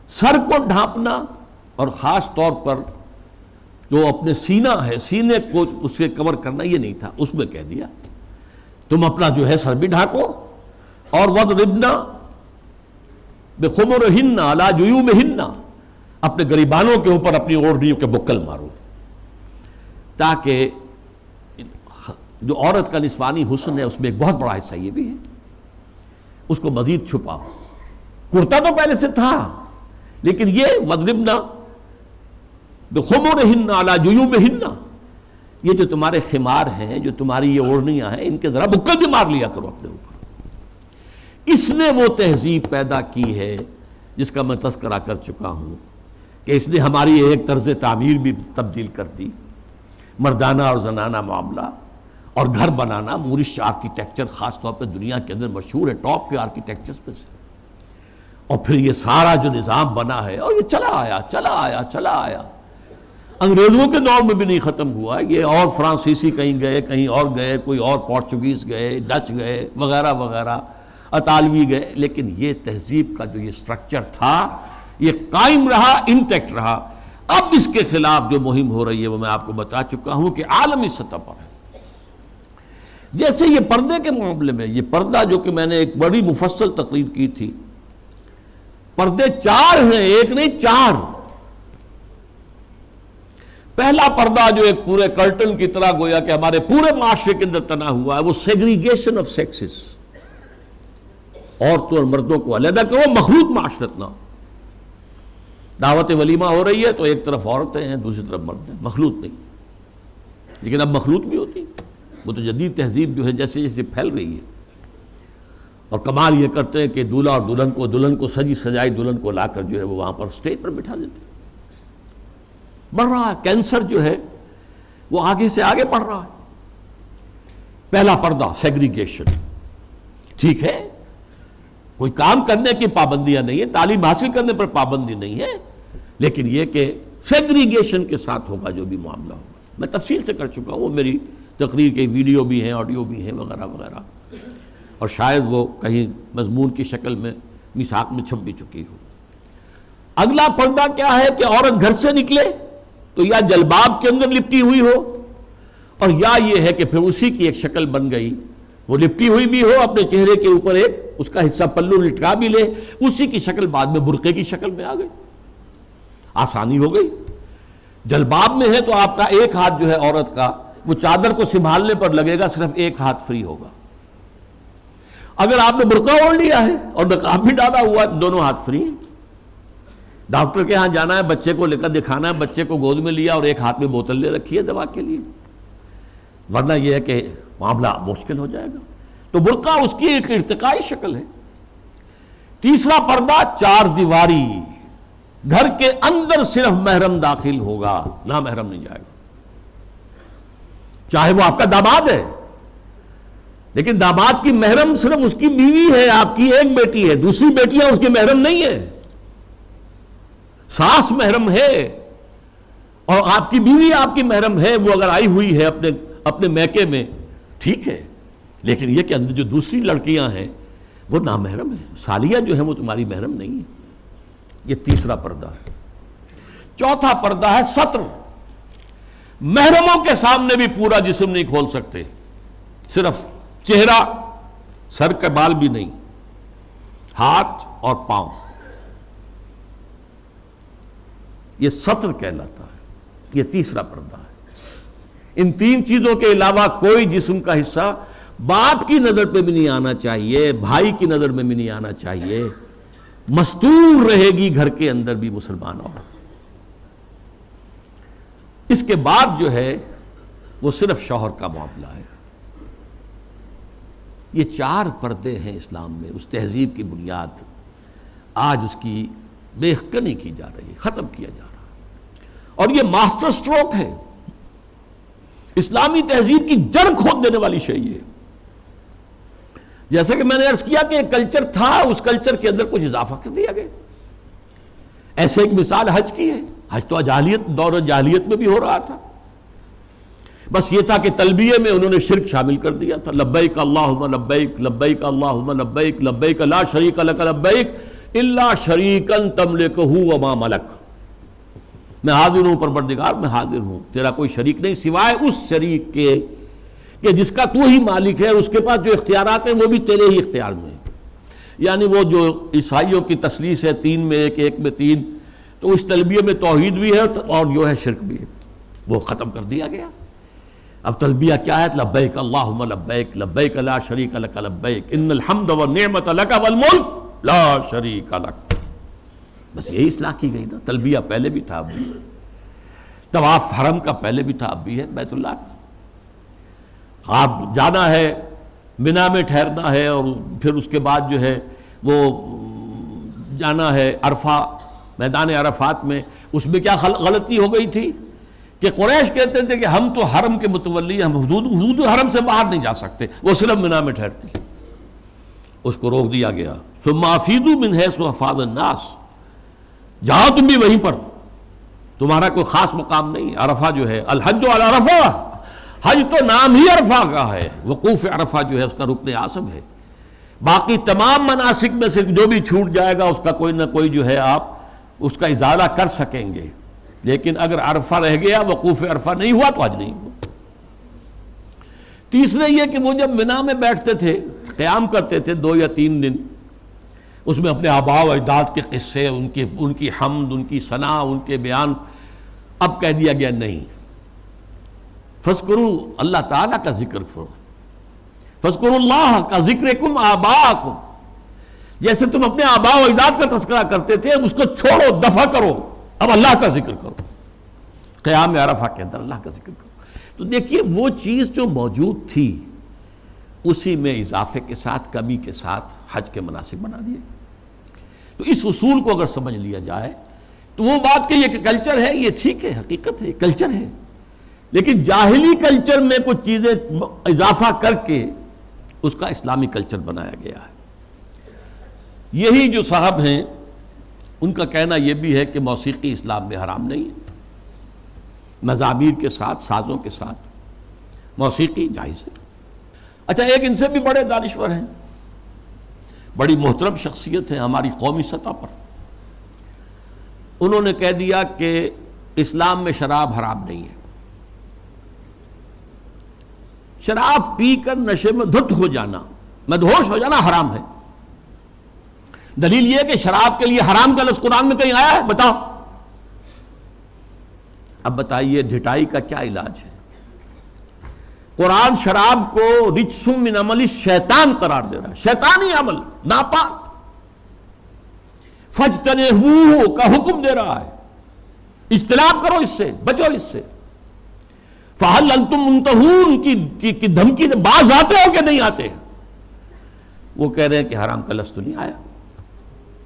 A: سر کو ڈھانپنا اور خاص طور پر جو اپنے سینہ ہے، سینے کو اس کے کور کرنا، یہ نہیں تھا. اس میں کہہ دیا تم اپنا جو ہے سر بھی ڈھانکو، اور وَضْرِبْنَ بِخُمُرِهِنَّ عَلَى جُيُوبِهِنَّ، اپنے گریبانوں کے اوپر اپنی اوڑھنیوں کے بکل مارو، تاکہ جو عورت کا نسوانی حسن ہے اس میں ایک بہت بڑا حصہ یہ بھی ہے، اس کو مزید چھپاؤ. کرتا تو پہلے سے تھا، لیکن یہ وَضْرِبْنَ بِخُمُرِهِنَّ عَلَى جُيُوبِهِنَّ، یہ جو تمہارے خمار ہیں، جو تمہاری یہ اوڑھنیاں ہیں، ان کے ذرا بکل بھی مار لیا کرو اپنے اوپر. اس نے وہ تہذیب پیدا کی ہے جس کا میں تذکرہ کر چکا ہوں کہ اس نے ہماری ایک طرز تعمیر بھی تبدیل کر دی. مردانہ اور زنانہ معاملہ اور گھر بنانا، مورش آرکیٹیکچر خاص طور پہ دنیا کے اندر مشہور ہے، ٹاپ کے آرکیٹیکچرز میں سے. اور پھر یہ سارا جو نظام بنا ہے، اور یہ چلا آیا انگریزوں کے دور میں بھی نہیں ختم ہوا یہ. اور فرانسیسی کہیں گئے، کہیں اور گئے، کوئی اور پورچوگیز گئے، ڈچ گئے، وغیرہ وغیرہ، اطالوی گئے، لیکن یہ تہذیب کا جو یہ سٹرکچر تھا یہ قائم رہا، انٹیکٹ رہا. اب اس کے خلاف جو مہم ہو رہی ہے وہ میں آپ کو بتا چکا ہوں کہ عالمی سطح پر ہے. جیسے یہ پردے کے معاملے میں، یہ پردہ جو کہ میں نے ایک بڑی مفصل تقریر کی تھی، پردے 4 ہیں، ایک نہیں 4. پہلا پردہ جو ایک پورے کرٹن کی طرح گویا کہ ہمارے پورے معاشرے کے اندر تنا ہوا ہے، وہ سیگریگیشن آف سیکسز، عورتوں اور مردوں کو علیحدہ کرو، مخلوط معاشرت نہ. دعوت ولیمہ ہو رہی ہے تو ایک طرف عورتیں ہیں، دوسری طرف مرد ہیں، مخلوط نہیں. لیکن اب مخلوط بھی ہوتی، وہ تو جدید تہذیب جو ہے جیسے جیسے پھیل رہی ہے. اور کمال یہ کرتے ہیں کہ دولہا اور دلہن کو سجی سجائی دلہن کو لا کر جو ہے وہ وہاں پر اسٹیج پر بٹھا دیتے ہیں. بڑھ رہا ہے کینسر جو ہے وہ آگے سے آگے بڑھ رہا ہے. پہلا پردہ سیگریگیشن، ٹھیک ہے، کوئی کام کرنے کی پابندیاں نہیں ہے، تعلیم حاصل کرنے پر پابندی نہیں ہے، لیکن یہ کہ سیگریگیشن کے ساتھ ہوگا جو بھی معاملہ ہوگا. میں تفصیل سے کر چکا ہوں، وہ میری تقریر کے ویڈیو بھی ہیں، آڈیو بھی ہیں، وغیرہ وغیرہ، اور شاید وہ کہیں مضمون کی شکل میں میثاق میں چھپ بھی چکی ہو. اگلا پردہ کیا ہے کہ عورت گھر سے نکلے تو یا جلباب کے اندر لپٹی ہوئی ہو، اور یا یہ ہے کہ پھر اسی کی ایک شکل بن گئی، وہ لپٹی ہوئی بھی ہو، اپنے چہرے کے اوپر ایک اس کا حصہ پلو لٹکا بھی لے، اسی کی شکل بعد میں برقعے کی شکل میں آ گئی. آسانی ہو گئی. جلباب میں ہے تو آپ کا ایک ہاتھ جو ہے عورت کا وہ چادر کو سنبھالنے پر لگے گا، صرف ایک ہاتھ فری ہوگا. اگر آپ نے برقع اوڑھ لیا ہے اور نقاب بھی ڈالا ہوا ہے، دونوں ہاتھ فری ہیں. ڈاکٹر کے ہاں جانا ہے، بچے کو لے کر دکھانا ہے، بچے کو گود میں لیا اور ایک ہاتھ میں بوتل لے رکھی ہے دوا کے لیے، ورنہ یہ ہے کہ معاملہ مشکل ہو جائے گا. تو برقع اس کی ایک ارتقائی شکل ہے. تیسرا پردہ 4 دیواری، گھر کے اندر صرف محرم داخل ہوگا، نہ محرم نہیں جائے گا. چاہے وہ آپ کا داماد ہے، لیکن داماد کی محرم صرف اس کی بیوی ہے، آپ کی ایک بیٹی ہے، دوسری بیٹیاں اس کی محرم نہیں ہے. ساس محرم ہے اور آپ کی بیوی آپ کی محرم ہے، وہ اگر آئی ہوئی ہے اپنے میکے میں ٹھیک ہے، لیکن یہ کہ اندر جو دوسری لڑکیاں ہیں وہ نامحرم ہیں، سالیاں جو ہیں وہ تمہاری محرم نہیں ہیں. یہ تیسرا پردہ ہے. چوتھا پردہ ہے ستر. محرموں کے سامنے بھی پورا جسم نہیں کھول سکتے، صرف چہرہ، سر کے بال بھی نہیں، ہاتھ اور پاؤں. یہ ستر کہلاتا ہے. یہ تیسرا پردہ ہے. ان 3 چیزوں کے علاوہ کوئی جسم کا حصہ باپ کی نظر پہ بھی نہیں آنا چاہیے، بھائی کی نظر میں بھی نہیں آنا چاہیے. مستور رہے گی گھر کے اندر بھی مسلمان عورت. اس کے بعد جو ہے وہ صرف شوہر کا معاملہ ہے. یہ 4 پردے ہیں اسلام میں. اس تہذیب کی بنیاد آج اس کی بے خکنی کی جا رہی ہے، ختم کیا جا رہا ہے، اور یہ ماسٹر سٹروک ہے. اسلامی تہذیب کی جڑ کھود دینے والی شے یہ. جیسا کہ میں نے عرض کیا کہ ایک کلچر تھا، اس کلچر کے اندر کچھ اضافہ کر دیا گیا. ایسے ایک مثال حج کی ہے. حج تو دور جاہلیت میں بھی ہو رہا تھا، بس یہ تھا کہ تلبیہ میں انہوں نے شرک شامل کر دیا تھا. لبیک اللہم لبیک لبیک اللہم لبیک لبیک لا شریک لک لبیک الا شریکا تملکہ وما ملک. میں حاضر ہوں پروردگار، میں حاضر ہوں، تیرا کوئی شریک نہیں سوائے اس شریک کے کہ جس کا تو ہی مالک ہے، اس کے پاس جو اختیارات ہیں وہ بھی تیرے ہی اختیار میں ہیں. یعنی وہ جو عیسائیوں کی تثلیث ہے 3 میں 1 1 میں 3، تو اس تلبیہ میں توحید بھی ہے اور جو ہے شرک بھی ہے، وہ ختم کر دیا گیا. اب تلبیہ کیا ہے؟ لبیک اللہم لبیک لبیک لا شریک لک لبیک ان الحمد والنعمت لک والملک لا شریک لک. بس یہی اصلاح کی گئی نا. تلبیہ پہلے بھی تھا، اب بھی. طواف حرم کا پہلے بھی تھا، اب بھی ہے. بیت اللہ آپ جانا ہے، منا میں ٹھہرنا ہے، اور پھر اس کے بعد جو ہے وہ جانا ہے عرفہ، میدان عرفات میں. اس میں کیا غلطی ہو گئی تھی کہ قریش کہتے تھے کہ ہم تو حرم کے متولی، ہم حدود حرم سے باہر نہیں جا سکتے، وہ صرف منا میں ٹھہرتے. اس کو روک دیا گیا. ثم افیضوا من حیث افاض الناس، جاؤ تم بھی وہیں پر، تمہارا کوئی خاص مقام نہیں. عرفہ جو ہے الحج علی عرفہ، حج تو نام ہی عرفہ کا ہے، وقوف عرفہ جو ہے اس کا رکن اعظم ہے. باقی تمام مناسک میں سے جو بھی چھوٹ جائے گا اس کا کوئی نہ کوئی جو ہے آپ اس کا ازالہ کر سکیں گے، لیکن اگر عرفہ رہ گیا، وقوف عرفہ نہیں ہوا تو حج نہیں ہوا. تیسرے یہ کہ وہ جب منا میں بیٹھتے تھے، قیام کرتے تھے 2 یا 3 دن، اس میں اپنے آباء و اجداد کے قصے، ان کی حمد، ان کی ثنا، ان کے بیان. اب کہہ دیا گیا نہیں، فاذکروا اللہ تعالیٰ کا ذکر کرو، فاذکروا اللہ کا ذکرکم آباءکم. جیسے تم اپنے آباء و اجداد کا تذکرہ کرتے تھے، اس کو چھوڑو، دفع کرو، اب اللہ کا ذکر کرو. قیام عرفہ کے اندر اللہ کا ذکر کرو. تو دیکھیے وہ چیز جو موجود تھی اسی میں اضافے کے ساتھ، کمی کے ساتھ حج کے مناسک بنا دیے. تو اس اصول کو اگر سمجھ لیا جائے تو وہ بات کہ یہ کہ کلچر ہے، یہ ٹھیک ہے، حقیقت ہے، کلچر ہے، لیکن جاہلی کلچر میں کچھ چیزیں اضافہ کر کے اس کا اسلامی کلچر بنایا گیا ہے. یہی جو صاحب ہیں ان کا کہنا یہ بھی ہے کہ موسیقی اسلام میں حرام نہیں ہے. مزامیر کے ساتھ، سازوں کے ساتھ موسیقی جائز ہے. اچھا، ایک ان سے بھی بڑے دانشور ہیں، بڑی محترم شخصیت ہے ہماری قومی سطح پر. انہوں نے کہہ دیا کہ اسلام میں شراب حرام نہیں ہے. شراب پی کر نشے میں دھت ہو جانا، مدہوش ہو جانا حرام ہے. دلیل یہ کہ شراب کے لیے حرام کا لفظ قرآن میں کہیں آیا ہے؟ بتاؤ. اب بتائیے ڈھٹائی کا کیا علاج ہے؟ قرآن شراب کو رجس من عمل شیطان قرار دے رہا ہے، شیطانی عمل، ناپاک. فاجتنبوہ کا حکم دے رہا ہے، اجتناب کرو اس سے، بچو اس سے. فہل انتم منتہون کی دھمکی سے باز آتے ہو کہ نہیں آتے؟ وہ کہہ رہے ہیں کہ حرام کا لفظ تو نہیں آیا،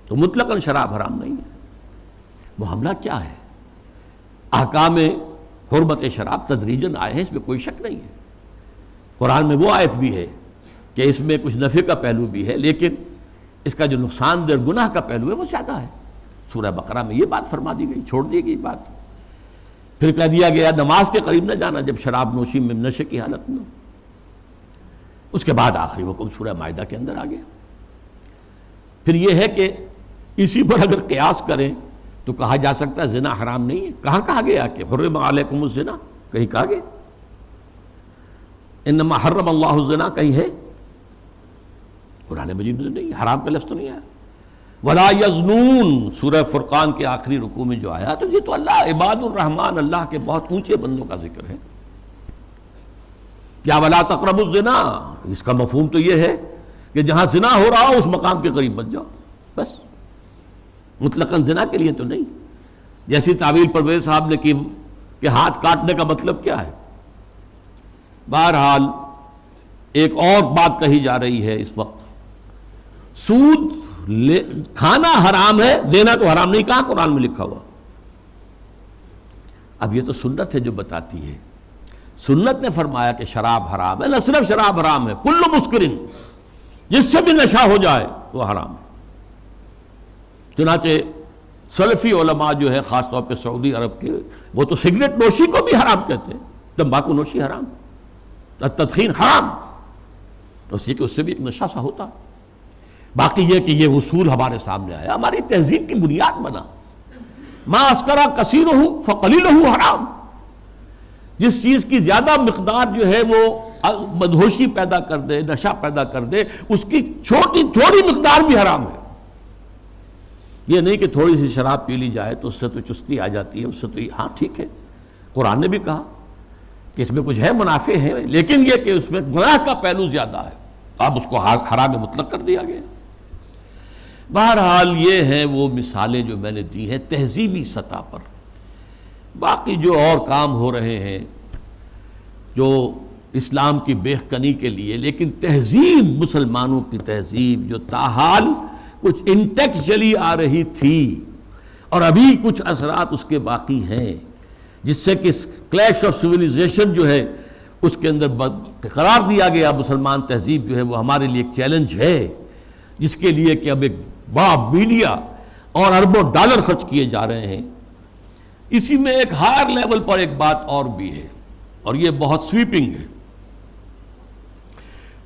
A: تو مطلقاً شراب حرام نہیں ہے. معاملہ کیا ہے؟ احکام حرمت شراب تدریجاً آئے ہیں، اس میں کوئی شک نہیں ہے. قرآن میں وہ آیت بھی ہے کہ اس میں کچھ نفع کا پہلو بھی ہے، لیکن اس کا جو نقصان دہ گناہ کا پہلو ہے وہ زیادہ ہے. سورہ بقرہ میں یہ بات فرما دی گئی، چھوڑ دی گئی بات. پھر کہہ دیا گیا نماز کے قریب نہ جانا جب شراب نوشی میں نشے کی حالت میں. اس کے بعد آخری حکم سورہ مائدہ کے اندر آ گیا. پھر یہ ہے کہ اسی پر اگر قیاس کریں تو کہا جا سکتا ہے زنا حرام نہیں ہے. کہاں کہا گیا کہ حرم علیکم الزنا؟ کہیں کہا گیا انما حرم اللہ الزنا؟ کہیں ہے؟ قرآن مجید میں نہیں، حرام کا لفظ تو نہیں آیا. ولا یزنون سورہ فرقان کے آخری رکوع میں جو آیا تو یہ تو اللہ عباد الرحمن، اللہ کے بہت اونچے بندوں کا ذکر ہے. یا ولا تقربوا الزنا، اس کا مفہوم تو یہ ہے کہ جہاں زنا ہو رہا ہو اس مقام کے قریب مت جاؤ، بس. مطلقاً زنا کے لیے تو نہیں. جیسی تعویل پرویز صاحب نے کی کہ ہاتھ کاٹنے کا مطلب کیا ہے. بہرحال ایک اور بات کہی جا رہی ہے اس وقت، سود کھانا حرام ہے، دینا تو حرام نہیں. کہاں قرآن میں لکھا ہوا؟ اب یہ تو سنت ہے جو بتاتی ہے. سنت نے فرمایا کہ شراب حرام ہے. نہ صرف شراب حرام ہے، کل مسکرن، جس سے بھی نشہ ہو جائے وہ حرام ہے۔ چنانچہ سلفی علماء جو ہے خاص طور پہ سعودی عرب کے، وہ تو سگریٹ نوشی کو بھی حرام کہتے ہیں، تمباکو نوشی حرام، تدخین حرام، اس لیے کہ اس سے بھی ایک نشہ سا ہوتا۔ باقی یہ کہ یہ اصول ہمارے سامنے آیا، ہماری تہذیب کی بنیاد بنا، ما اسکرا کثیرہ فقلیلہ حرام، جس چیز کی زیادہ مقدار جو ہے وہ مدہوشی پیدا کر دے، نشہ پیدا کر دے، اس کی تھوڑی مقدار بھی حرام ہے۔ یہ نہیں کہ تھوڑی سی شراب پی لی جائے تو اس سے تو چستی آ جاتی ہے، اس سے تو ہاں ٹھیک ہے، قرآن نے بھی کہا کہ اس میں کچھ ہے منافع ہے، لیکن یہ کہ اس میں گناہ کا پہلو زیادہ ہے، اب اس کو حرام مطلق کر دیا گیا۔ بہرحال یہ ہیں وہ مثالیں جو میں نے دی ہیں تہذیبی سطح پر۔ باقی جو اور کام ہو رہے ہیں جو اسلام کی بہکنی کے لیے، لیکن تہذیب، مسلمانوں کی تہذیب جو تاحال کچھ انٹیکٹ چلی آ رہی تھی اور ابھی کچھ اثرات اس کے باقی ہیں، جس سے کہ کلیش آف سویلائزیشن جو ہے اس کے اندر قرار دیا گیا، مسلمان تہذیب جو ہے وہ ہمارے لیے ایک چیلنج ہے، جس کے لیے کہ اب ایک بڑا میڈیا اور اربوں ڈالر خرچ کیے جا رہے ہیں۔ اسی میں ایک ہائر لیول پر ایک بات اور بھی ہے، اور یہ بہت سویپنگ ہے۔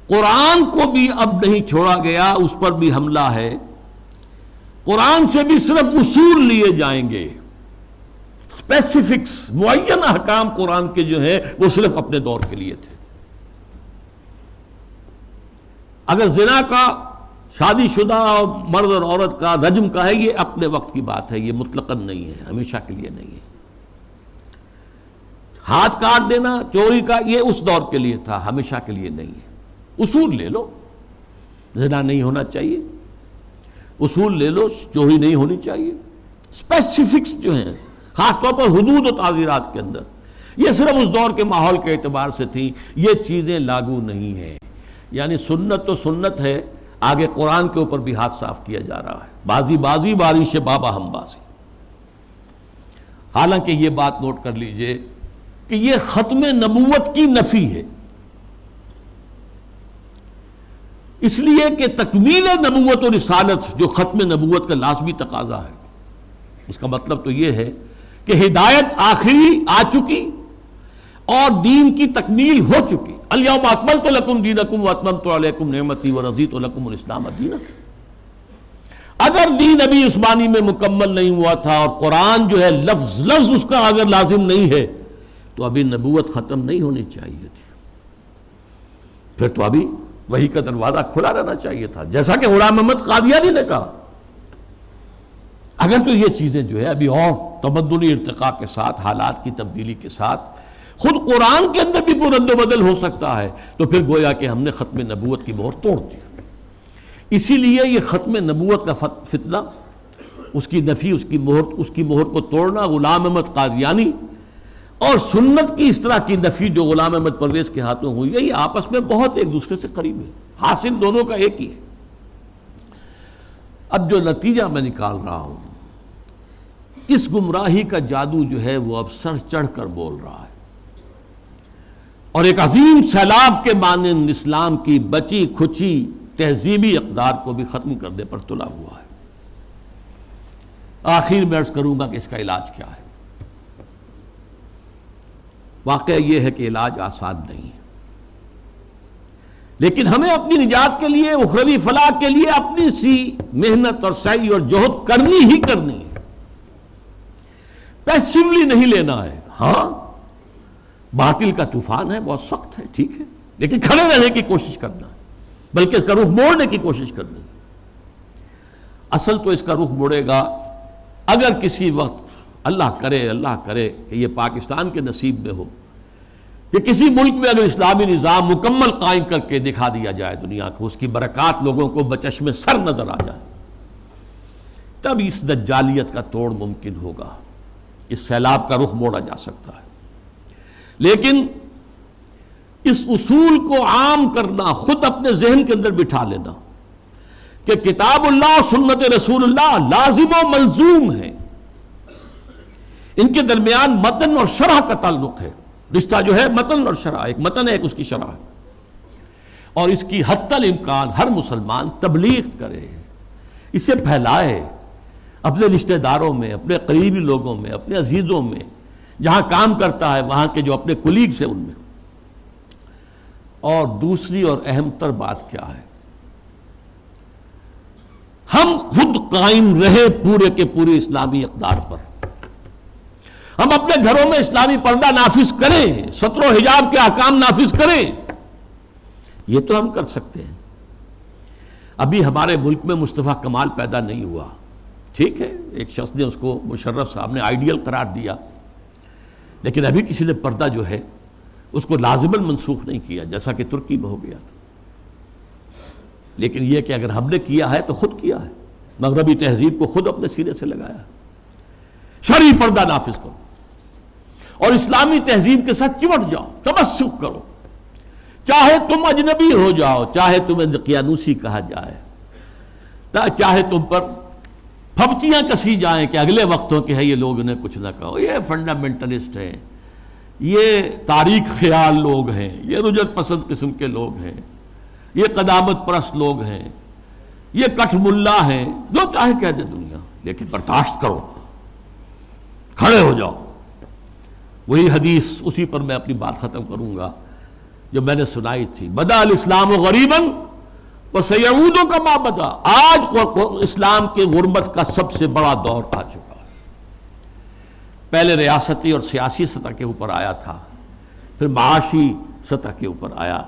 A: قرآن کو بھی اب نہیں چھوڑا گیا، اس پر بھی حملہ ہے۔ قرآن سے بھی صرف اصول لیے جائیں گے، اسپیسیفکس، معین احکام قرآن کے جو ہیں وہ صرف اپنے دور کے لیے تھے۔ اگر زنا کا، شادی شدہ مرد اور عورت کا، رجم کا ہے، یہ اپنے وقت کی بات ہے، یہ مطلقاً نہیں ہے، ہمیشہ کے لیے نہیں ہے۔ ہاتھ کاٹ دینا چوری کا، یہ اس دور کے لیے تھا، ہمیشہ کے لیے نہیں ہے۔ اصول لے لو، زنا نہیں ہونا چاہیے، اصول لے لو، چوری نہیں ہونی چاہیے۔ اسپیسیفکس جو ہیں خاص طور پر حدود و تعزیرات کے اندر، یہ صرف اس دور کے ماحول کے اعتبار سے تھی، یہ چیزیں لاگو نہیں ہیں۔ یعنی سنت تو سنت ہے، آگے قرآن کے اوپر بھی ہاتھ صاف کیا جا رہا ہے، بازی بازی بارش بابا ہم بازی۔ حالانکہ یہ بات نوٹ کر لیجئے کہ یہ ختم نبوت کی نفی ہے، اس لیے کہ تکمیل نبوت و رسالت جو ختم نبوت کا لازمی تقاضا ہے، اس کا مطلب تو یہ ہے کہ ہدایت آخری آ چکی اور دین کی تکمیل ہو چکی۔ الیوم اکملت لکم دینکم واتممت علیکم نعمتی ورضیت لکم الاسلام دینا۔ اگر دین ابھی عثمانی میں مکمل نہیں ہوا تھا اور قرآن جو ہے لفظ لفظ اس کا اگر لازم نہیں ہے تو ابھی نبوت ختم نہیں ہونی چاہیے تھی، پھر تو ابھی وحی کا دروازہ کھلا رہنا چاہیے تھا، جیسا کہ غلام محمد قادیانی نے کہا۔ اگر تو یہ چیزیں جو ہے ابھی اور تمدنی ارتقاء کے ساتھ، حالات کی تبدیلی کے ساتھ خود قرآن کے اندر بھی کوئی رد و بدل ہو سکتا ہے، تو پھر گویا کہ ہم نے ختم نبوت کی مہر توڑ دی۔ اسی لیے یہ ختم نبوت کا فتنہ، اس کی نفی، اس کی مہر کو توڑنا غلام احمد قادیانی اور سنت کی اس طرح کی نفی جو غلام احمد پرویز کے ہاتھوں ہوئی ہے، یہ آپس میں بہت ایک دوسرے سے قریب ہے، حاصل دونوں کا ایک ہی ہے۔ اب جو نتیجہ میں نکال رہا ہوں، اس گمراہی کا جادو جو ہے وہ اب سر چڑھ کر بول رہا ہے، اور ایک عظیم سیلاب کے مانند اسلام کی بچی کھچی تہذیبی اقدار کو بھی ختم کرنے پر تلا ہوا ہے۔ آخر میں عرض کروں گا کہ اس کا علاج کیا ہے۔ واقعہ یہ ہے کہ علاج آسان نہیں ہے، لیکن ہمیں اپنی نجات کے لیے، اخروی فلاح کے لیے اپنی سی محنت اور سعی اور جہد کرنی ہی کرنی ہے، پیسیولی نہیں لینا ہے۔ ہاں باطل کا طوفان ہے، بہت سخت ہے، ٹھیک ہے، لیکن کھڑے رہنے کی کوشش کرنا ہے، بلکہ اس کا رخ موڑنے کی کوشش کرنی ہے۔ اصل تو اس کا رخ مڑے گا اگر کسی وقت اللہ کرے کہ یہ پاکستان کے نصیب میں ہو کہ کسی ملک میں اگر اسلامی نظام مکمل قائم کر کے دکھا دیا جائے دنیا کو، اس کی برکات لوگوں کو بچشم سر نظر آ جائے، تب اس دجالیت کا توڑ ممکن ہوگا، اس سیلاب کا رخ موڑا جا سکتا ہے۔ لیکن اس اصول کو عام کرنا، خود اپنے ذہن کے اندر بٹھا لینا کہ کتاب اللہ اور سنت رسول اللہ لازم و ملزوم ہے، ان کے درمیان متن اور شرح کا تعلق ہے، رشتہ جو ہے متن اور شرح، ایک متن ہے ایک اس کی شرح ہے،
B: اور اس کی حتی الامکان ہر مسلمان تبلیغ کرے، اسے پھیلائے اپنے رشتہ داروں میں، اپنے قریبی لوگوں میں، اپنے عزیزوں میں، جہاں کام کرتا ہے وہاں کے جو اپنے کولیگز ہیں ان میں۔ اور دوسری اور اہم تر بات کیا ہے، ہم خود قائم رہے پورے کے پورے اسلامی اقدار پر، ہم اپنے گھروں میں اسلامی پردہ نافذ کریں، ستر و حجاب کے احکام نافذ کریں، یہ تو ہم کر سکتے ہیں۔ ابھی ہمارے ملک میں مصطفیٰ کمال پیدا نہیں ہوا، ٹھیک ہے، ایک شخص نے اس کو، مشرف صاحب نے آئیڈیل قرار دیا، لیکن ابھی کسی نے پردہ جو ہے اس کو لازماً منسوخ نہیں کیا، جیسا کہ ترکی میں ہو گیا تھا۔ لیکن یہ کہ اگر ہم نے کیا ہے تو خود کیا ہے، مغربی تہذیب کو خود اپنے سینے سے لگایا۔ شرعی پردہ نافذ کرو اور اسلامی تہذیب کے ساتھ چمٹ جاؤ، تمسک کرو، چاہے تم اجنبی ہو جاؤ، چاہے تمہیں دقیانوسی کہا جائے، چاہے تم پر پھپتیاں کسی جائیں کہ اگلے وقتوں کے ہیں یہ لوگ، انہیں کچھ نہ کہو، یہ فنڈامنٹلسٹ ہیں، یہ تاریخ خیال لوگ ہیں، یہ رجعت پسند قسم کے لوگ ہیں، یہ قدامت پرست لوگ ہیں، یہ کٹھ ملا ہیں، جو چاہے کہہ دے دنیا، لیکن برداشت کرو، کھڑے ہو جاؤ۔ وہی حدیث، اسی پر میں اپنی بات ختم کروں گا جو میں نے سنائی تھی، بدا الاسلام غریباً وسیعود کما بدا۔ آج اسلام کے غربت کا سب سے بڑا دور آ چکا ہے۔ پہلے ریاستی اور سیاسی سطح کے اوپر آیا تھا، پھر معاشی سطح کے اوپر آیا،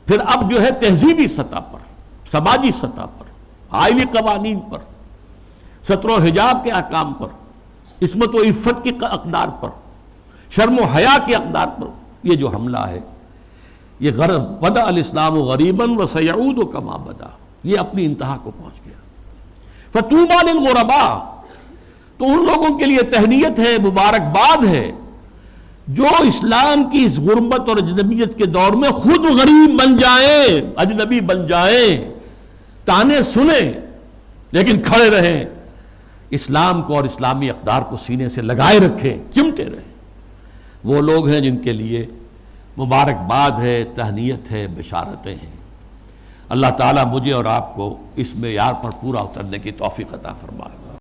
B: پھر اب جو ہے تہذیبی سطح پر، سماجی سطح پر، آئینی قوانین پر، ستر و حجاب کے احکام پر، عصمت و عفت کی اقدار پر، شرم و حیا کی اقدار پر یہ جو حملہ ہے، یہ بدا الاسلام غریباً وسیعود کما بدا، یہ اپنی انتہا کو پہنچ گیا۔ فطوبیٰ للغرباء، تو ان لوگوں کے لیے تہنیت ہے، مبارکباد ہے جو اسلام کی اس غربت اور اجنبیت کے دور میں خود غریب بن جائیں، اجنبی بن جائیں، تانے سنیں لیکن کھڑے رہیں، اسلام کو اور اسلامی اقدار کو سینے سے لگائے رکھیں، چمٹے رہیں۔ وہ لوگ ہیں جن کے لیے مبارکباد ہے، تہنیت ہے، بشارتیں ہیں۔ اللہ تعالیٰ مجھے اور آپ کو اس معیار پر پورا اترنے کی توفیق عطا فرمائے۔